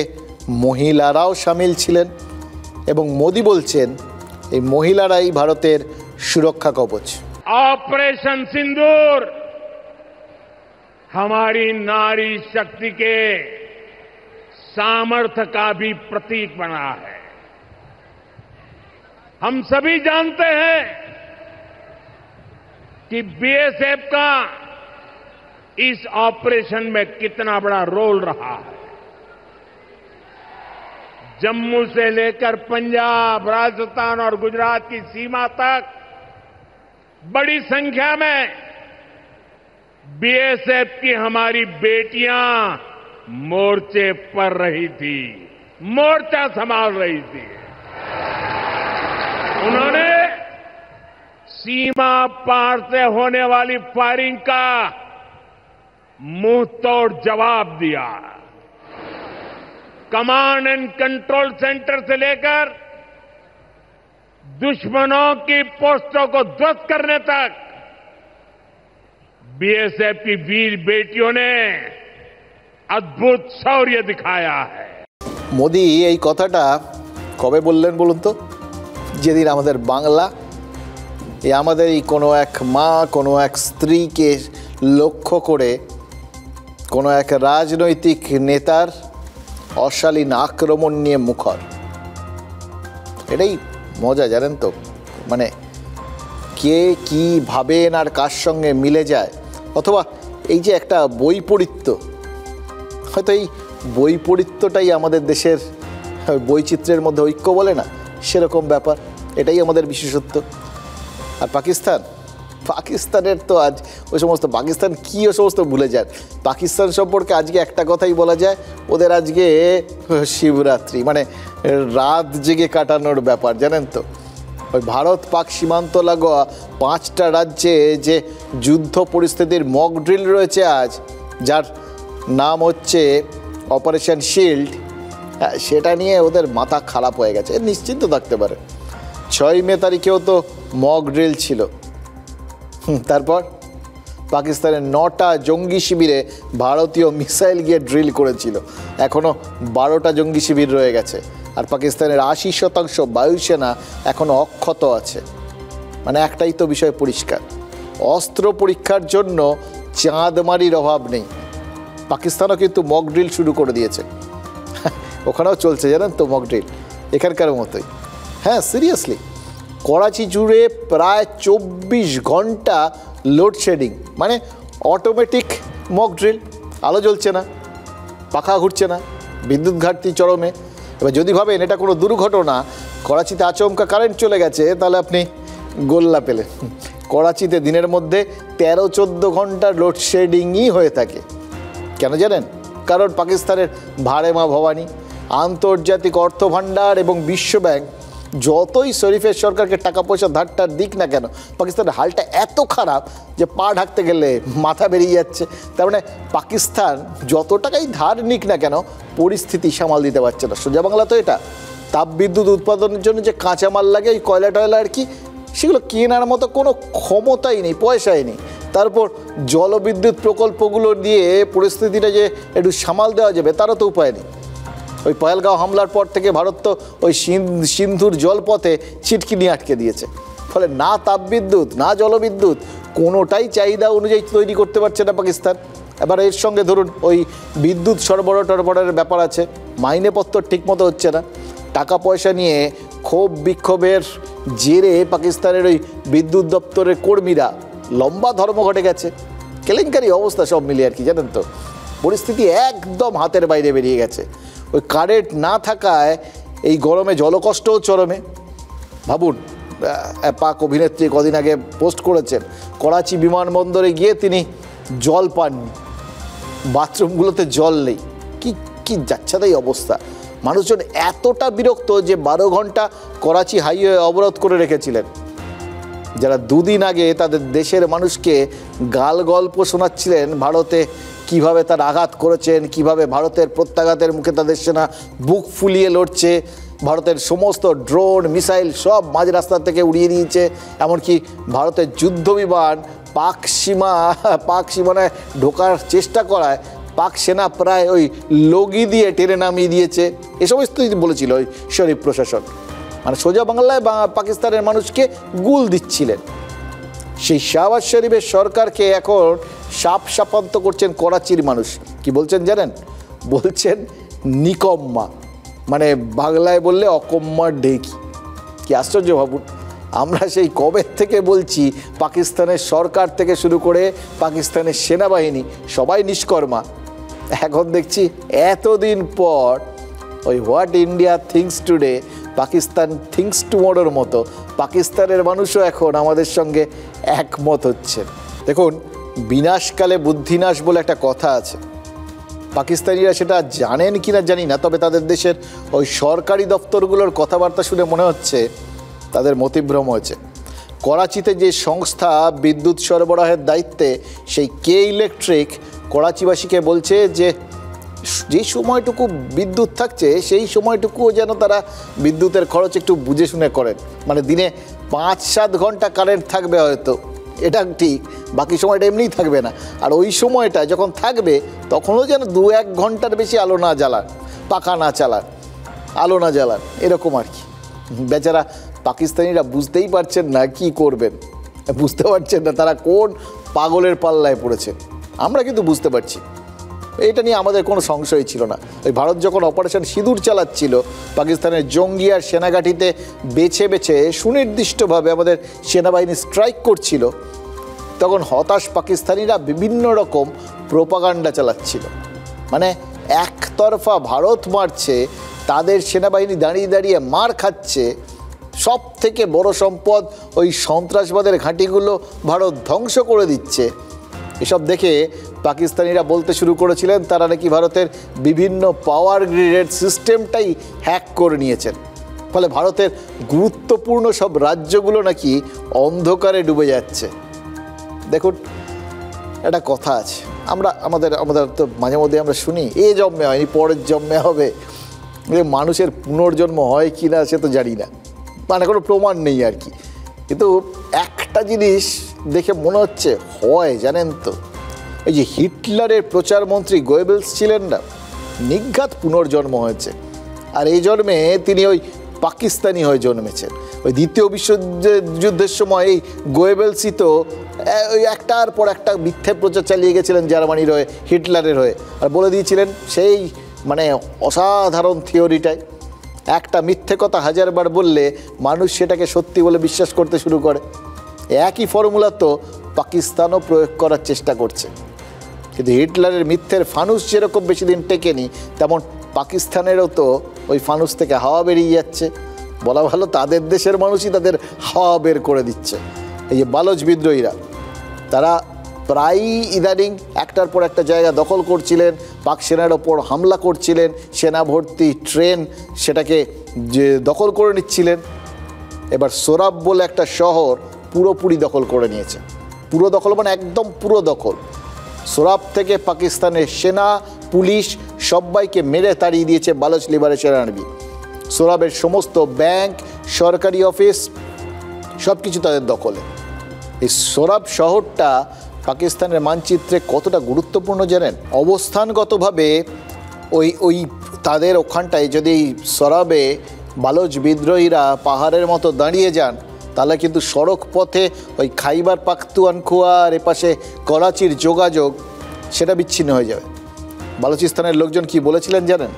মহিলারাও সামিল ছিলেন, এবং মোদি বলছেন এই মহিলারাই ভারতের সুরক্ষা কবচ। ऑपरेशन सिंदूर हमारी नारी शक्ति के सामर्थ्य का भी प्रतीक बना है। हम सभी जानते हैं कि बीएसएफ का इस ऑपरेशन में कितना बड़ा रोल रहा है। जम्मू से लेकर पंजाब, राजस्थान और गुजरात की सीमा तक बड़ी संख्या में बीएसएफ की हमारी बेटियां मोर्चे पर रही थी, मोर्चा संभाल रही थी। उन्होंने सीमा पार से होने वाली फायरिंग का मुंह तोड़ जवाब दिया। कमांड एंड कंट्रोल सेंटर से लेकर दुश्मनों की पोस्टों को ध्वस्त करने तक बीएसएफ की वीर बेटियों ने अद्भुत शौर्य दिखाया है। মোদি এই কথাটা কবে বললেন বলুন তো? যেদিন আমাদের বাংলা আমাদেরই কোনো এক মা, কোনো এক স্ত্রীকে লক্ষ্য করে কোনো এক রাজনৈতিক নেতার অশালীন আক্রমণ নিয়ে মুখর। এটাই মজা জানেন তো, মানে কে কী ভাবেন আর কার সঙ্গে মিলে যায়। অথবা এই যে একটা বৈপরীত্য, হয়তো এই বৈপরীত্যটাই আমাদের দেশের বৈচিত্র্যের মধ্যে ঐক্য বলে না, সেরকম ব্যাপার, এটাই আমাদের বিশেষত্ব। আর পাকিস্তানের তো আজ ওই সমস্ত পাকিস্তান কী ও সমস্ত ভুলে যায়। পাকিস্তান সম্পর্কে আজকে একটা কথাই বলা যায়, ওদের আজকে শিবরাত্রি, মানে রাত জেগে কাটানোর ব্যাপার জানেন তো। ওই ভারত পাক সীমান্ত লাগোয়া 5টা রাজ্যে যে যুদ্ধ পরিস্থিতির মক ড্রিল রয়েছে আজ, যার নাম হচ্ছে অপারেশন শিল্ড, সেটা নিয়ে ওদের মাথা খারাপ হয়ে গেছে, নিশ্চিন্ত থাকতে পারে। 6 মে তারিখেও তো মক ড্রিল ছিল। তারপর পাকিস্তানের 9টা জঙ্গি শিবিরে ভারতীয় মিসাইল গিয়ে ড্রিল করেছিল, এখনও 12টা জঙ্গি শিবির রয়ে গেছে। আর পাকিস্তানের 80% বায়ুসেনা এখনও অক্ষত আছে। মানে একটাই তো বিষয় পরিষ্কার, অস্ত্র পরীক্ষার জন্য চাঁদমারির অভাব নেই। পাকিস্তানও কিন্তু মক ড্রিল শুরু করে দিয়েছে, ওখানেও চলছে জানেন তো মক ড্রিল, এখানকার মতোই। হ্যাঁ, সিরিয়াসলি করাচি জুড়ে প্রায় 24 ঘন্টা লোডশেডিং, মানে অটোমেটিক মক ড্রিল, আলো জ্বলছে না, পাখা ঘুরছে না, বিদ্যুৎ ঘাটতি চরমে। এবার যদি ভাবেন এটা কোনো দুর্ঘটনা, করাচিতে আচমকা কারেন্ট চলে গেছে, তাহলে আপনি গোল্লা পেলেন। করাচিতে দিনের মধ্যে 13-14 ঘন্টা লোডশেডিংই হয়ে থাকে। কেন জানেন? কারণ পাকিস্তানের ভাড়ে মা ভবানী, আন্তর্জাতিক অর্থ ভাণ্ডার এবং বিশ্বব্যাংক যতই শরীফের সরকারকে টাকা পয়সা ধারটার দিক না কেন, পাকিস্তানের হালটা এত খারাপ যে পা ঢাকতে গেলে মাথা বেরিয়ে যাচ্ছে। তার মানে পাকিস্তান যত টাকাই ধার নিক না কেন, পরিস্থিতি সামাল দিতে পারছে না। সোজা বাংলা তো এটা, তাপবিদ্যুৎ উৎপাদনের জন্য যে কাঁচামাল লাগে, ওই কয়লা টয়লা আর কি, সেগুলো কেনার মতো কোনো ক্ষমতাই নেই, পয়সাই নেই। তারপর জলবিদ্যুৎ প্রকল্পগুলো দিয়ে পরিস্থিতিটা যে একটু সামাল দেওয়া যাবে, তারও তো উপায় নেই। ওই পহেলগাঁও হামলার পর থেকে ভারত তো ওই সিন্ধুর জলপথে ছিটকিনি আটকে দিয়েছে। ফলে না তাপবিদ্যুৎ না জলবিদ্যুৎ কোনোটাই চাহিদা অনুযায়ী তৈরি করতে পারছে না পাকিস্তান। এবার এর সঙ্গে ধরুন ওই বিদ্যুৎ সরবরাহ টরবরাহের ব্যাপার আছে, মাইনেপত্র ঠিকমতো হচ্ছে না। টাকা পয়সা নিয়ে ক্ষোভ বিক্ষোভের জেরে পাকিস্তানের ওই বিদ্যুৎ দপ্তরের কর্মীরা লম্বা ধর্মঘটে গেছে। কেলেঙ্কারি অবস্থা সব মিলিয়ে আর কি, জানেন তো, পরিস্থিতি একদম হাতের বাইরে বেরিয়ে গেছে। ওই কারেন্ট না থাকায় এই গরমে জলকষ্টও চরমে। ভাবুন, পাক অভিনেত্রী কদিন আগে পোস্ট করেছেন, করাচি বিমানবন্দরে গিয়ে তিনি জল পাননি, বাথরুমগুলোতে জল নেই। কি কি যাচ্ছেতাই অবস্থা। মানুষজন এতটা বিরক্ত যে 12 ঘন্টা করাচি হাইওয়ে অবরোধ করে রেখেছিলেন। যারা দুদিন আগে তাদের দেশের মানুষকে গাল গল্প শোনাচ্ছিলেন ভারতে কিভাবে তার আঘাত করেছেন, কিভাবে ভারতের প্রত্যাঘাতের মুখে তাদের সেনা বুক ফুলিয়ে লড়ছে, ভারতের সমস্ত ড্রোন মিসাইল সব মাঝ রাস্তা থেকে উড়িয়ে দিয়েছে, এমনকি ভারতের যুদ্ধ বিমান পাক সীমানায় ঢোকার চেষ্টা করায় পাক সেনা প্রায় ওই লগি দিয়ে টেনে নামিয়ে দিয়েছে। এ সমস্ত বলেছিল ওই শরীফ প্রশাসন। মানে সোজা বাংলায় পাকিস্তানের মানুষকে গুল দিচ্ছিলেন। সেই শাহবাজ শরীফের সরকারকে এখন শাপান্ত করছেন করাচির মানুষ। কি বলছেন জানেন? বলছেন নিকম্মা, মানে বাংলায় বললে অকম্মার ঢেকি। কি আশ্চর্য ভাবুন। আমরা সেই কবে থেকে বলছি পাকিস্তানের সরকার থেকে শুরু করে পাকিস্তানের সেনাবাহিনী সবাই নিষ্কর্মা। এখন দেখছি এতদিন পর ওই what India thinks today Pakistan thinks টুমোরোর মতো পাকিস্তানের মানুষও এখন আমাদের সঙ্গে একমত হচ্ছে। দেখুন, বিনাশকালে বুদ্ধিনাশ বলে একটা কথা আছে। পাকিস্তানিরা সেটা জানেন কি না জানি না, তবে তাদের দেশের ওই সরকারি দপ্তরগুলোর কথাবার্তা শুনে মনে হচ্ছে তাদের মতিভ্রম হয়েছে। করাচিতে যে সংস্থা বিদ্যুৎ সরবরাহের দায়িত্বে, সেই কে ইলেকট্রিক করাচিবাসীকে বলছে যে যেই সময়টুকু বিদ্যুৎ থাকছে সেই সময়টুকুও যেন তারা বিদ্যুতের খরচ একটু বুঝে শুনে করেন। মানে দিনে 5-7 ঘন্টা কারেন্ট থাকবে হয়তো, এটা ঠিক, বাকি সময়টা এমনিই থাকবে না। আর ওই সময়টা যখন থাকবে তখনও যেন 2-1 ঘন্টার বেশি আলো না জ্বালান, পাখা না চালান, আলো না জ্বালান, এরকম আর কি। বেচারা পাকিস্তানিরা বুঝতেই পারছেন না কি করবেন, বুঝতে পারছেন না তারা কোন পাগলের পাল্লায় পড়েছে। আমরা কিন্তু বুঝতে পারছি, এটা নিয়ে আমাদের কোনো সংশয় ছিল না। ওই ভারত যখন অপারেশন সিঁদুর চালাচ্ছিল, পাকিস্তানের জঙ্গি আর সেনাঘাঁটিতে বেছে বেছে সুনির্দিষ্টভাবে আমাদের সেনাবাহিনী স্ট্রাইক করছিল, তখন হতাশ পাকিস্তানিরা বিভিন্ন রকম প্রোপাগান্ডা চালাচ্ছিল। মানে একতরফা ভারত মারছে, তাদের সেনাবাহিনী দাঁড়িয়ে দাঁড়িয়ে মার খাচ্ছে, সব থেকে বড় সম্পদ ওই সন্ত্রাসবাদের ঘাঁটিগুলো ভারত ধ্বংস করে দিচ্ছে। এসব দেখে পাকিস্তানিরা বলতে শুরু করেছিলেন তারা নাকি ভারতের বিভিন্ন পাওয়ার গ্রিডের সিস্টেমটাই হ্যাক করে নিয়েছেন। ফলে ভারতের গুরুত্বপূর্ণ সব রাজ্যগুলো নাকি অন্ধকারে ডুবে যাচ্ছে। দেখুন, একটা কথা আছে, আমাদের তো মাঝে মধ্যে আমরা শুনি এ জন্মে হয়নি পরের জন্মে হবে। মানুষের পুনর্জন্ম হয় কি না সে তো জানি না, মানে কোনো প্রমাণ নেই আর কি। কিন্তু একটা জিনিস দেখে মনে হচ্ছে হয়, জানেন তো, এই যে হিটলারের প্রচারমন্ত্রী গোয়েবেলস ছিলেন না, নিঘাত পুনর্জন্ম হয়েছে। আর এই জন্মে তিনি ওই পাকিস্তানি হয়ে জন্মেছেন। ওই দ্বিতীয় বিশ্বযুদ্ধের সময় এই গোয়েবেলসই তো ওই একটার পর একটা মিথ্যে প্রচার চালিয়ে গেছিলেন জার্মানির হয়ে, হিটলারের হয়ে, আর বলে দিয়েছিলেন সেই মানে অসাধারণ থিওরিটাই, একটা মিথ্যে কথা 1000 বার বললে মানুষ সেটাকে সত্যি বলে বিশ্বাস করতে শুরু করে। একই ফর্মুলা তো পাকিস্তানও প্রয়োগ করার চেষ্টা করছে। কিন্তু হিটলারের মিথ্যের ফানুস যেরকম বেশি দিন টেকেনি, তেমন পাকিস্তানেরও তো ওই ফানুস থেকে হাওয়া বেরিয়ে যাচ্ছে। বলা ভালো তাদের দেশের মানুষই তাদের হাওয়া বের করে দিচ্ছে। এই যে বালোচ বিদ্রোহীরা, তারা প্রায়ই ইদানিং একটার পর একটা জায়গা দখল করছিলেন, পাক সেনার ওপর হামলা করছিলেন, সেনা ভর্তি ট্রেন সেটাকে যে দখল করে নিচ্ছিলেন। এবার সোরাব বলে একটা শহর পুরোপুরি দখল করে নিয়েছে। পুরো দখল মানে একদম পুরো দখল। সোরাব থেকে পাকিস্তানের সেনা পুলিশ সবাইকে মেরে তাড়িয়ে দিয়েছে বালোচ লিবারেশন আর্মি। সোরাবের সমস্ত ব্যাংক, সরকারি অফিস সব কিছু তাদের দখলে। এই সোরাব শহরটা পাকিস্তানের মানচিত্রে কতটা গুরুত্বপূর্ণ জানেন? অবস্থানগতভাবে ওই তাদের ওখানটায় যদি সোরাবে বালোচ বিদ্রোহীরা পাহাড়ের মতো দাঁড়িয়ে যান, তাহলে কিন্তু সড়ক পথে ওই খাইবার পাখতুনখোয়ার এপাশে করাচির যোগাযোগ সেটা বিচ্ছিন্ন হয়ে যাবে। বালুচিস্তানের লোকজন কি বলেছিলেন জানেন?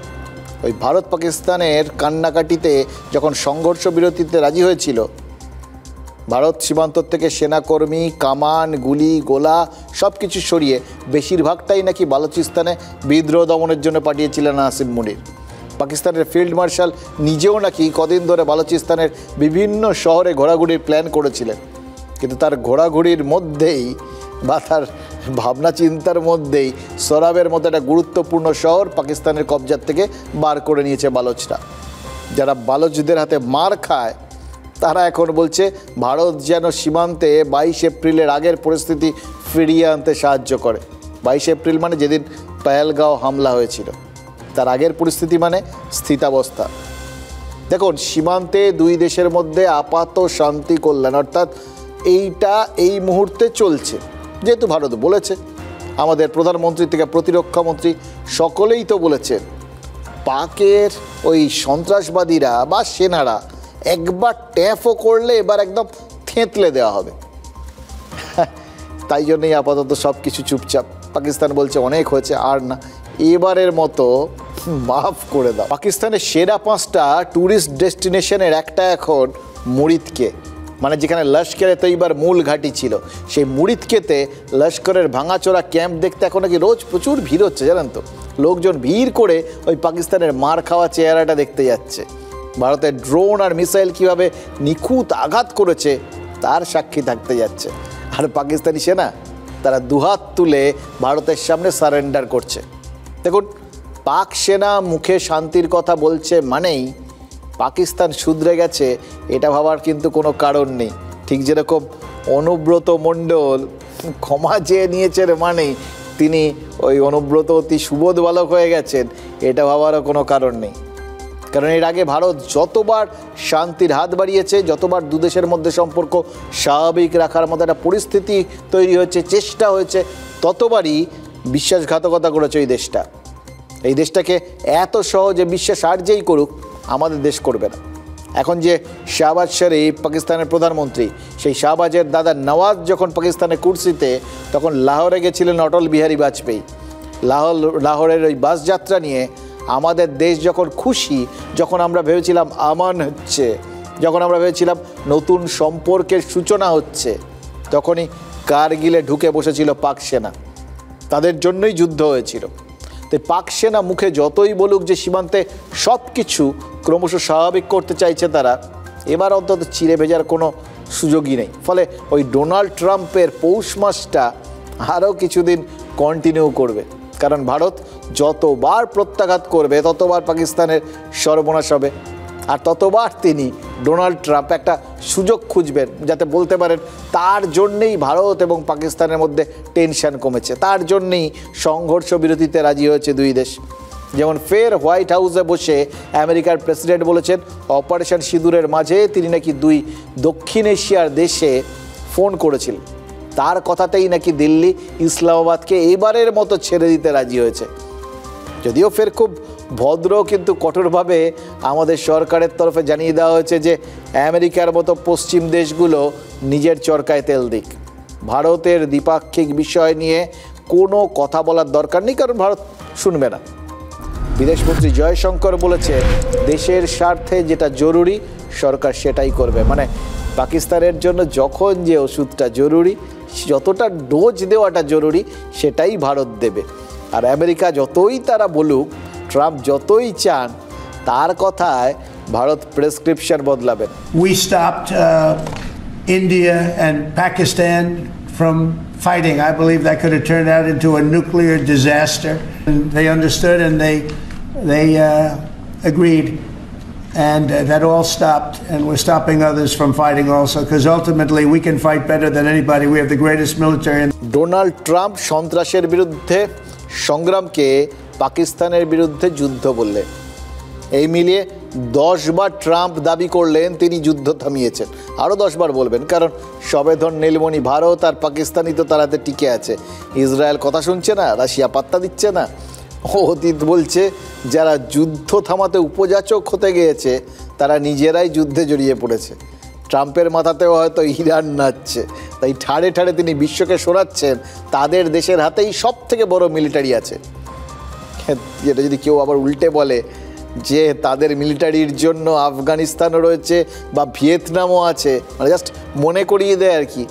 ওই ভারত পাকিস্তানের কান্নাকাটিতে যখন সংঘর্ষ বিরতিতে রাজি হয়েছিল, ভারত সীমান্ত থেকে সেনাকর্মী, কামান, গুলি, গোলা সব কিছু সরিয়ে বেশিরভাগটাই নাকি বালুচিস্তানে বিদ্রোহ দমনের জন্য পাঠিয়েছিলেন আসিম মুনির। পাকিস্তানের ফিল্ড মার্শাল নিজেও নাকি কদিন ধরে বালুচিস্তানের বিভিন্ন শহরে ঘোরাঘুরির প্ল্যান করেছিলেন, কিন্তু তার ঘোরাঘুরির মধ্যেই বা তার ভাবনা চিন্তার মধ্যেই সোরাবের মতো একটা গুরুত্বপূর্ণ শহর পাকিস্তানের কবজার থেকে বার করে নিয়েছে বালোচরা। যারা বালোচদের হাতে মার খায় তারা এখন বলছে ভারত যেন সীমান্তে 22 এপ্রিলের আগের পরিস্থিতি ফিরিয়ে আনতে সাহায্য করে। 22 এপ্রিল মানে যেদিন পেহেলগাঁও হামলা হয়েছিল, তার আগের পরিস্থিতি মানে স্থিতাবস্থা। দেখুন, সীমান্তে দুই দেশের মধ্যে আপাত শান্তি কল্যাণ অর্থাৎ এইটা এই মুহূর্তে চলছে। যেহেতু ভারত বলেছে, আমাদের প্রধানমন্ত্রী থেকে প্রতিরক্ষা মন্ত্রী সকলেই তো বলেছেন, পাকের ওই সন্ত্রাসবাদীরা বা সেনারা একবার ট্যাফও করলে এবার একদম থেঁতলে দেওয়া হবে। তাই জন্যই আপাতত সব কিছু চুপচাপ। পাকিস্তান বলছে অনেক হয়েছে, আর না, এবারের মতো মাফ করে দাও। পাকিস্তানের সেরা 5টা ট্যুরিস্ট ডেস্টিনেশনের একটা এখন মুরিদকে, মানে যেখানে লস্করে তৈবার মূল ঘাঁটি ছিল, সেই মুরিদকেতে লস্করের ভাঙাচোরা ক্যাম্প দেখতে এখন নাকি রোজ প্রচুর ভিড় হচ্ছে জানেন তো। লোকজন ভিড় করে ওই পাকিস্তানের মার খাওয়া চেহারাটা দেখতে যাচ্ছে। ভারতের ড্রোন আর মিসাইল কীভাবে নিখুঁত আঘাত করেছে তার সাক্ষী থাকতে যাচ্ছে। আর পাকিস্তানি সেনা তারা দুহাত তুলে ভারতের সামনে সারেন্ডার করছে। দেখুন, পাক সেনা মুখে শান্তির কথা বলছে মানেই পাকিস্তান শুধরে গেছে এটা ভাবার কিন্তু কোনো কারণ নেই। ঠিক যেরকম অনুব্রত মণ্ডল ক্ষমা চেয়ে নিয়েছেন মানেই তিনি ওই অনুব্রত অতি সুবোধ বালক হয়ে গেছেন এটা ভাবারও কোনো কারণ নেই। কারণ এর আগে ভারত যতবার শান্তির হাত বাড়িয়েছে, যতবার দুদেশের মধ্যে সম্পর্ক স্বাভাবিক রাখার মতো একটা পরিস্থিতি তৈরি হয়েছে, চেষ্টা হয়েছে, ততবারই বিশ্বাসঘাতকতা করেছে এই দেশটাকে এত সহজে বিশ্বাস আর যেই করুক আমাদের দেশ করবে না। এখন যে শাহবাজ শরীফ পাকিস্তানের প্রধানমন্ত্রী, সেই শাহবাজের দাদা নওয়াজ যখন পাকিস্তানের কুর্সিতে, তখন লাহোরে গেছিলেন অটল বিহারী বাজপেয়ী। লাহোরের ওই বাস যাত্রা নিয়ে আমাদের দেশ যখন খুশি, যখন আমরা ভেবেছিলাম আমান হচ্ছে, যখন আমরা ভেবেছিলাম নতুন সম্পর্কের সূচনা হচ্ছে, তখনই কারগিলে ঢুকে বসেছিল পাক সেনা। তাদের জন্যই যুদ্ধ হয়েছিল। তাই পাক সেনা মুখে যতই বলুক যে সীমান্তে সব কিছু ক্রমশ স্বাভাবিক করতে চাইছে তারা, এবার অন্তত চিড়ে ভেজার কোনো সুযোগই নেই। ফলে ওই ডোনাল্ড ট্রাম্পের পৌষ মাসটা আরও কিছুদিন কন্টিনিউ করবে। কারণ ভারত যতবার প্রত্যাঘাত করবে ততবার পাকিস্তানের সর্বনাশ হবে, আর ততবার তিনি ডোনাল্ড ট্রাম্প একটা সুযোগ খুঁজবেন যাতে বলতে পারেন তার জন্যেই ভারত এবং পাকিস্তানের মধ্যে টেনশন কমেছে, তার জন্যেই সংঘর্ষ বিরতিতে রাজি হয়েছে দুই দেশ। যেমন ফের হোয়াইট হাউসে বসে আমেরিকার প্রেসিডেন্ট বলেছেন অপারেশন সিঁদুরের মাঝে তিনি নাকি দুই দক্ষিণ এশিয়ার দেশে ফোন করেছিলেন। তার কথাতেই নাকি দিল্লি ইসলামাবাদকে এবারের মতো ছেড়ে দিতে রাজি হয়েছে। যদিও ফের খুব ভদ্র কিন্তু কঠোরভাবে আমাদের সরকারের তরফে জানিয়ে দেওয়া হয়েছে যে আমেরিকার মতো পশ্চিম দেশগুলো নিজের চরকায় তেল দিক, ভারতের দ্বিপাক্ষিক বিষয় নিয়ে কোনো কথা বলার দরকার নেই, কারণ ভারত শুনবে না। বিদেশমন্ত্রী জয়শঙ্কর বলেছে দেশের স্বার্থে যেটা জরুরি সরকার সেটাই করবে। মানে পাকিস্তানের জন্য যখন যে ওষুধটা জরুরি যতটা ডোজ দেওয়াটা জরুরি সেটাই ভারত দেবে। আর আমেরিকা যতই তারা বলুক, ট্রাম্প যতই চান, তার কথায় ভারত প্রেসক্রিপশন বদলাবেন। We stopped India and Pakistan from fighting. I believe that could have turned out into a nuclear disaster. And they understood and they agreed. And that all stopped, and we're stopping others from fighting also, because ultimately we can fight better than anybody. We have the greatest military. Donald Trump সন্ত্রাসের বিরুদ্ধে সংগ্রামকে পাকিস্তানের বিরুদ্ধে যুদ্ধ বললেন। এই মিলিয়ে 10 বার Trump দাবি করলেন তিনি যুদ্ধ থামিয়েছেন, আরও 10 বার বলবেন, কারণ সবেধন নীলমণি ভারত আর পাকিস্তানই তো তারাতে টিকে আছে। ইসরায়েল কথা শুনছে না, রাশিয়া পাত্তা দিচ্ছে না। অতীত বলছে যারা যুদ্ধ থামাতে উপযাচক হতে গিয়েছে তারা নিজেরাই যুদ্ধে জড়িয়ে পড়েছে। ট্রাম্পের মাথাতেও হয়তো ইরান নাচছে, তাই ঠাড়ে ঠাড়ে তিনি বিশ্বকে সরাচ্ছেন তাদের দেশের হাতেই সব থেকে বড় মিলিটারি আছে। যেটা যদি কেউ আবার উল্টে বলে যে তাদের মিলিটারির জন্য আফগানিস্তানও রয়েছে বা ভিয়েতনামও আছে, মানে জাস্ট মনে করিয়ে দেয় আর কি,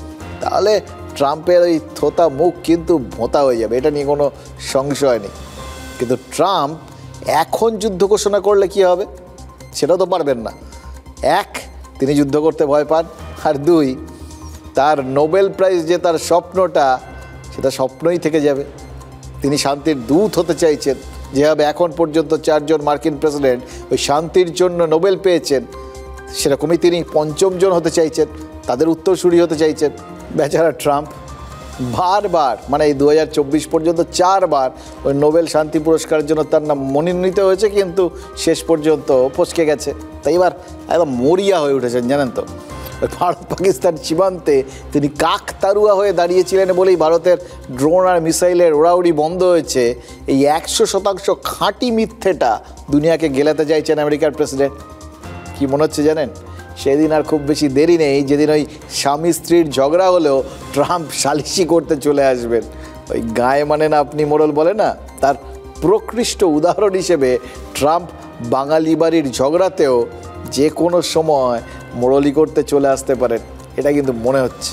তাহলে ট্রাম্পের ওই থোতা মুখ কিন্তু ভোঁতা হয়ে যাবে, এটা নিয়ে কোনো সংশয় নেই। কিন্তু ট্রাম্প এখন যুদ্ধ ঘোষণা করলে কি হবে সেটাও তো পারবেন না। এক, তিনি যুদ্ধ করতে ভয় পান, আর দুই, তার নোবেল প্রাইজ যে তার স্বপ্নটা, সেটা স্বপ্নই থেকে যাবে। তিনি শান্তির দূত হতে চাইছেন, যেভাবে এখন পর্যন্ত 4 জন মার্কিন প্রেসিডেন্ট ওই শান্তির জন্য নোবেল পেয়েছেন, সেরকমই তিনি 5ম জন হতে চাইছেন, তাদের উত্তরসূরি হতে চাইছেন। বেচারা ট্রাম্প বারবার, মানে এই 2024 পর্যন্ত 4 বার ওই নোবেল শান্তি পুরস্কারের জন্য তার নাম মনোনীত হয়েছে, কিন্তু শেষ পর্যন্ত ফসকে গেছে। তাই এবার একদম মরিয়া হয়ে উঠেছেন, জানেন তো। ওই ভারত পাকিস্তান সীমান্তে তিনি কাকতারুয়া হয়ে দাঁড়িয়েছিলেন বলেই ভারতের ড্রোন আর মিসাইলের ওড়াউড়ি বন্ধ হয়েছে। এই 100% খাঁটি মিথ্যেটা দুনিয়াকে গেলাতে চাইছেন আমেরিকার প্রেসিডেন্ট। কি মনে হচ্ছে জানেন, সেদিন আর খুব বেশি দেরি নেই যেদিন ওই স্বামী স্ত্রীর ঝগড়া হলেও ট্রাম্প সালিশি করতে চলে আসবেন। ওই গায়ে মানে না আপনি মোড়ল বলে না, তার প্রকৃষ্ট উদাহরণ হিসেবে ট্রাম্প বাঙালি বাড়ির ঝগড়াতেও যে কোনো সময় মোড়লি করতে চলে আসতে পারেন, এটা কিন্তু মনে হচ্ছে।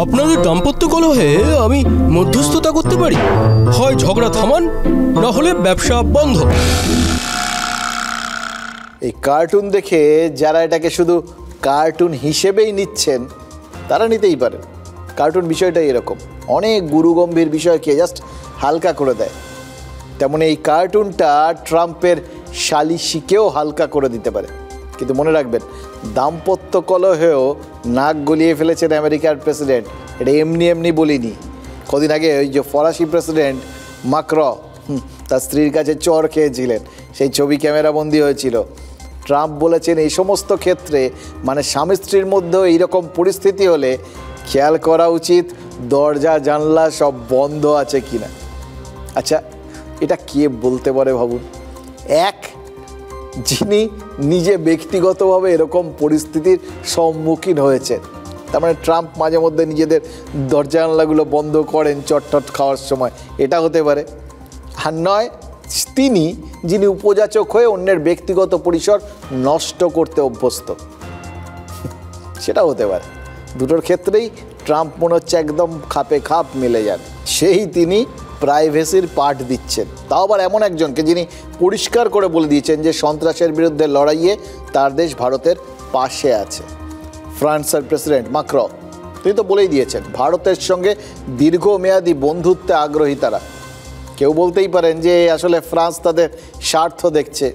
আপনাদের দাম্পত্য কলহে আমি মধ্যস্থতা করতে পারি, হয় ঝগড়া থামান, না হলে ব্যবসা বন্ধ। এই কার্টুন দেখে যারা এটাকে শুধু কার্টুন হিসেবেই নিচ্ছেন তারা নিতেই পারেন। কার্টুন বিষয়টাই এরকম, অনেক গুরুগম্ভীর বিষয়কে জাস্ট হালকা করে দেয়। তেমন এই কার্টুনটা ট্রাম্পের সালিশিকেও হালকা করে দিতে পারে। কিন্তু মনে রাখবেন, দাম্পত্য কলহেও নাক গলিয়ে ফেলেছেন আমেরিকার প্রেসিডেন্ট, এটা এমনি এমনি বলিনি। কদিন আগে ওই যে ফরাসি প্রেসিডেন্ট মাক্র তার স্ত্রীর কাছে চর খেয়েছিলেন, সেই ছবি ক্যামেরাবন্দি হয়েছিল। ট্রাম্প বলেছেন এই সমস্ত ক্ষেত্রে, মানে স্বামী স্ত্রীর মধ্যেও এইরকম পরিস্থিতি হলে খেয়াল করা উচিত দরজা জানলা সব বন্ধ আছে কিনা। আচ্ছা, এটা কে বলতে পারে ভাবুন? এক, যিনি নিজে ব্যক্তিগতভাবে এরকম পরিস্থিতির সম্মুখীন হয়েছেন। তার মানে ট্রাম্প মাঝে মধ্যে নিজেদের দরজা জানলাগুলো বন্ধ করেন চটটট খাওয়ার সময়, এটা হতে পারে। আর নয়, তিনি যিনি উপযাচক হয়ে অন্যের ব্যক্তিগত পরিসর নষ্ট করতে অভ্যস্ত, সেটা হতে পারে। দুটোর ক্ষেত্রেই ট্রাম্প মনে হচ্ছে একদম খাপে খাপ মিলে যান। সেই তিনি প্রাইভেসির পাঠ দিচ্ছেন, তাও আবার এমন একজনকে যিনি পরিষ্কার করে বলে দিয়েছেন যে সন্ত্রাসের বিরুদ্ধে লড়াইয়ে তার দেশ ভারতের পাশে আছে। ফ্রান্সের প্রেসিডেন্ট মাক্র তিনি তো বলেই দিয়েছেন ভারতের সঙ্গে দীর্ঘমেয়াদী বন্ধুত্বে আগ্রহী তারা। কেউ বলতেই পারেন যে আসলে ফ্রান্স তাদের স্বার্থ দেখছে।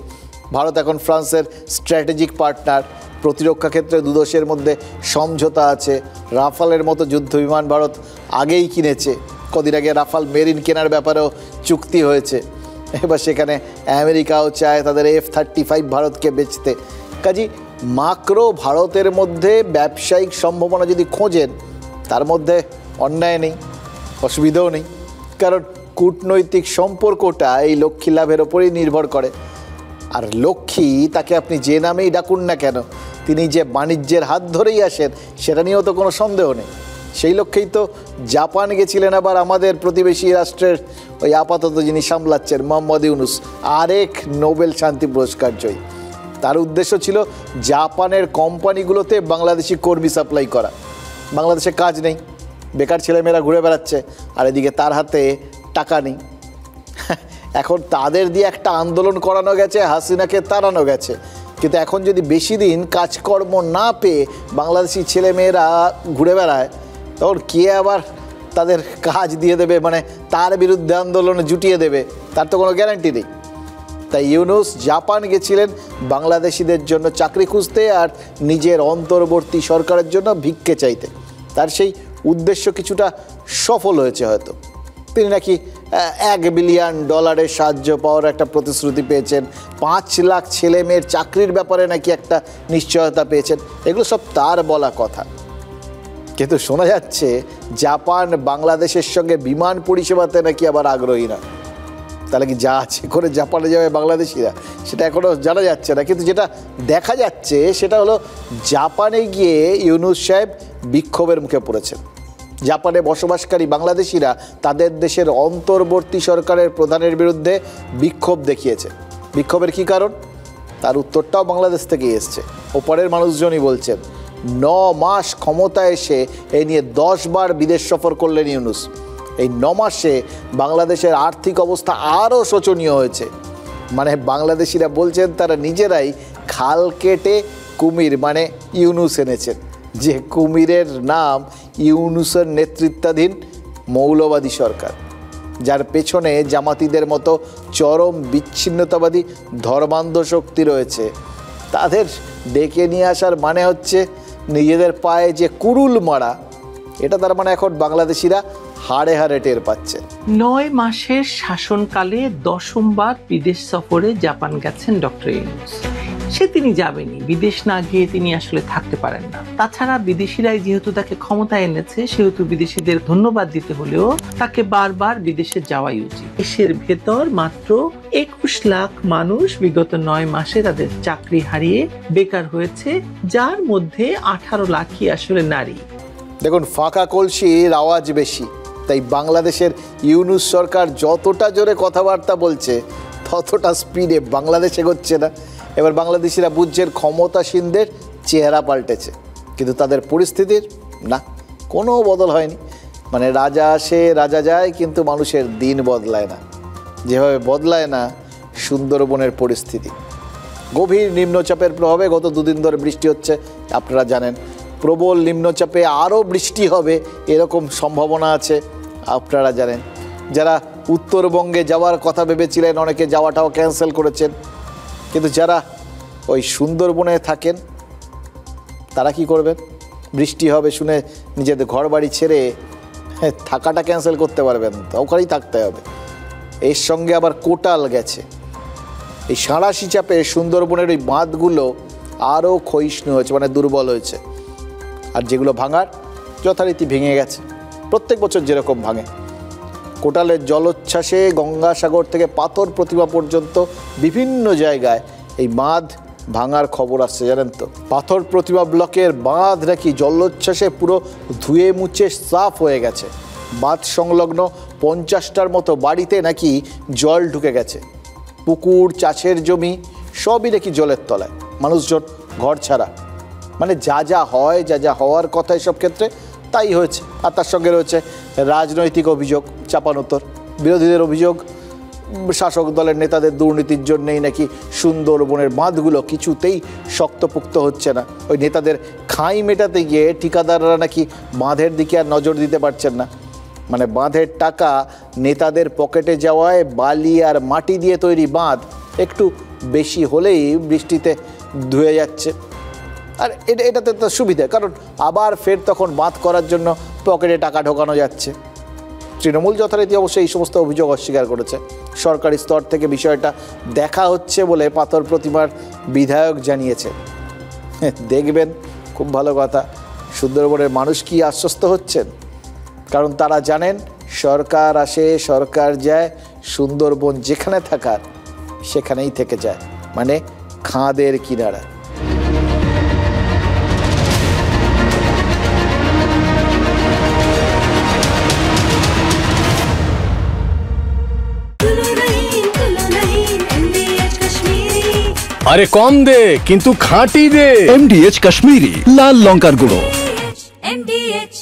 ভারত এখন ফ্রান্সের স্ট্র্যাটেজিক পার্টনার, প্রতিরক্ষা ক্ষেত্রে দুদেশের মধ্যে সমঝোতা আছে। রাফালের মতো যুদ্ধ বিমান ভারত আগেই কিনেছে, কদিন আগে রাফাল মেরিন কেনার ব্যাপারেও চুক্তি হয়েছে। এবার সেখানে আমেরিকাও চায় তাদের F-35 ভারতকে বেচতে। কাজী মাক্রো ভারতের মধ্যে ব্যবসায়িক সম্ভাবনা যদি খোঁজেন, তার মধ্যে অন্যায় নেই, অসুবিধাও নেই, কারণ কূটনৈতিক সম্পর্কটা এই লক্ষ্মী লাভের ওপরেই নির্ভর করে। আর লক্ষ্মী তাকে আপনি যে নামেই ডাকুন না কেন, তিনি যে বাণিজ্যের হাত ধরেই আসেন সেটা নিয়েও তো কোনো সন্দেহ নেই। সেই লক্ষ্যেই তো জাপান গেছিলেন আবার আমাদের প্রতিবেশী রাষ্ট্রের ওই আপাতত যিনি সামলাচ্ছেন মোহাম্মদ ইউনুস, আরেক নোবেল শান্তি পুরস্কার জয়ী। তার উদ্দেশ্য ছিল জাপানের কোম্পানিগুলোতে বাংলাদেশি কর্মী সাপ্লাই করা। বাংলাদেশে কাজ নেই, বেকার ছেলেমেয়েরা ঘুরে বেড়াচ্ছে, আর এদিকে তার হাতে টাকা নেই। এখন তাদের দিয়ে একটা আন্দোলন করানো গেছে, হাসিনাকে তাড়ানো গেছে। কিন্তু এখন যদি বেশি দিন কাজকর্ম না পেয়ে বাংলাদেশি ছেলেমেয়েরা ঘুরে বেড়ায়, তখন কে আবার তাদের কাজ দিয়ে দেবে, মানে তার বিরুদ্ধে আন্দোলনে জুটিয়ে দেবে, তার তো কোনো গ্যারান্টি নেই। তাই ইউনুস জাপান গেছিলেন বাংলাদেশিদের জন্য চাকরি খুঁজতে আর নিজের অন্তর্বর্তী সরকারের জন্য ভিক্ষে চাইতে। তার সেই উদ্দেশ্য কিছুটা সফল হয়েছে হয়তো। তিনি নাকি $1 বিলিয়ন সাহায্য পাওয়ার একটা প্রতিশ্রুতি পেয়েছেন, 5 লাখ ছেলে মেয়ের চাকরির ব্যাপারে নাকি একটা নিশ্চয়তা পেয়েছেন। এগুলো সব তার বলা কথা। কিন্তু শোনা যাচ্ছে জাপান বাংলাদেশের সঙ্গে বিমান পরিষেবাতে নাকি আবার আগ্রহী না। তাহলে কি যা আছে করে জাপানে যাবে বাংলাদেশিরা, সেটা এখনও জানা যাচ্ছে না। কিন্তু যেটা দেখা যাচ্ছে সেটা হলো জাপানে গিয়ে ইউনুস সাহেব বিক্ষোভের মুখে পড়েছেন। জাপানে বসবাসকারী বাংলাদেশিরা তাদের দেশের অন্তর্বর্তী সরকারের প্রধানের বিরুদ্ধে বিক্ষোভ দেখিয়েছে। বিক্ষোভের কী কারণ, তার উত্তরটাও বাংলাদেশ থেকেই এসছে। ওপারের মানুষজনই বলছেন 9 মাস ক্ষমতায় এসে এই নিয়ে 10 বার বিদেশ সফর করলেন ইউনুস। এই 9 মাসে বাংলাদেশের আর্থিক অবস্থা আরও শোচনীয় হয়েছে। মানে বাংলাদেশিরা বলছেন তারা নিজেরাই খাল কেটে কুমির মানে ইউনুস এনেছেন, যে কুমিরের নাম ইউনুসের নেতৃত্বাধীন মৌলবাদী সরকার, যার পেছনে জামাতিদের মতো চরম বিচ্ছিন্নতাবাদী ধর্মান্ধ শক্তি রয়েছে। তাদের ডেকে নিয়ে আসার মানে হচ্ছে নিজেদের পায়ে যে কুড়ুল মারা, এটা তার মানে এখন বাংলাদেশিরা হাড়ে হাড়ে টের পাচ্ছে। 9 মাসের শাসনকালে 10বার বিদেশ সফরে জাপান গেছেন ডক্টর ইউনুস। তিনি যাবেনি, বিদেশ না গিয়ে তিনি আসলে থাকতে পারেন না। তাছাড়া বিদেশিরাই যেহেতু তাকে ক্ষমতা এনেছে, সেহেতু বিদেশিদের ধন্যবাদ দিতে হলেও তাকে বারবার বিদেশে যাওয়াই উচিত। দেশের ভেতর মাত্র 21 লাখ মানুষ বিগত 9 মাসে তাদের চাকরি হারিয়ে বেকার হয়েছে, যার মধ্যে 18 লাখই আসলে নারী। দেখুন, ফাঁকা কলসির আওয়াজ বেশি, তাই বাংলাদেশের ইউনুস সরকার যতটা জোরে কথাবার্তা বলছে ততটা স্পিডে বাংলাদেশ এগোচ্ছে না। এবার বাংলাদেশিরা বুঝছেন ক্ষমতাসীনদের চেহারা পাল্টেছে, কিন্তু তাদের পরিস্থিতির না কোনো বদল হয়নি। মানে রাজা আসে রাজা যায়, কিন্তু মানুষের দিন বদলায় না। যেভাবে বদলায় না সুন্দরবনের পরিস্থিতি। গভীর নিম্নচাপের প্রভাবে গত 2 দিন ধরে বৃষ্টি হচ্ছে, আপনারা জানেন। প্রবল নিম্নচাপে আরও বৃষ্টি হবে এরকম সম্ভাবনা আছে, আপনারা জানেন। যারা উত্তরবঙ্গে যাওয়ার কথা ভেবেছিলেন অনেকে যাওয়াটাও ক্যান্সেল করেছেন। কিন্তু যারা ওই সুন্দরবনে থাকেন তারা কি করবেন? বৃষ্টি হবে শুনে নিজেদের ঘর বাড়ি ছেড়ে থাকাটা ক্যান্সেল করতে পারবেন তো, ওখানেই থাকতে হবে। এর সঙ্গে আবার কোটাল গেছে। এই সাঁড়াশি চাপে সুন্দরবনের ওই বাঁধগুলো আরও ক্ষয়িষ্ণু হয়েছে, মানে দুর্বল হয়েছে। আর যেগুলো ভাঙার যথারীতি ভেঙে গেছে, প্রত্যেক বছর যেরকম ভাঙে। কোটালের জলোচ্ছ্বাসে গঙ্গাসাগর থেকে পাথর প্রতিমা পর্যন্ত বিভিন্ন জায়গায় এই বাঁধ ভাঙার খবর আসছে, জানেন তো। পাথর প্রতিমা ব্লকের বাঁধ নাকি জলোচ্ছ্বাসে পুরো ধুয়ে মুছে সাফ হয়ে গেছে। বাঁধ সংলগ্ন 50টার মতো বাড়িতে নাকি জল ঢুকে গেছে। পুকুর, চাষের জমি সবই নাকি জলের তলায়, মানুষজন ঘর ছাড়া। মানে যা যা হয়, যা যা হওয়ার কথা এসব ক্ষেত্রে তাই হয়েছে। আর তার সঙ্গে রয়েছে রাজনৈতিক অভিযোগ, চাপানোতর। বিরোধীদের অভিযোগ শাসক দলের নেতাদের দুর্নীতির জন্যেই নাকি সুন্দরবনের বাঁধগুলো কিছুতেই শক্তপোক্ত হচ্ছে না। ওই নেতাদের খাঁই মেটাতে গিয়ে ঠিকাদাররা নাকি বাঁধের দিকে আর নজর দিতে পারছেন না। মানে বাঁধের টাকা নেতাদের পকেটে যাওয়ায় বালি আর মাটি দিয়ে তৈরি বাঁধ একটু বেশি হলেই বৃষ্টিতে ধুয়ে যাচ্ছে। আর এটাতে তো সুবিধা, কারণ আবার ফের তখন বাঁধ করার জন্য পকেটে টাকা ঢোকানো যাচ্ছে। তৃণমূল যথারীতি অবশ্যই এই সমস্ত অভিযোগ অস্বীকার করেছে। সরকারি স্তর থেকে বিষয়টা দেখা হচ্ছে বলে পাথর প্রতিমার বিধায়ক জানিয়েছে। দেখবেন, খুব ভালো কথা, সুন্দরবনের মানুষ কি আশ্বস্ত হচ্ছেন, কারণ তারা জানেন সরকার আসে সরকার যায়, সুন্দরবন যেখানে থাকার সেখানেই থেকে যায়, মানে খাদের কিনারা। আরে কম দে কিন্তু খাঁটি দে। MDH কাশ্মীরি লাল লঙ্কার গুঁড়ো। MDH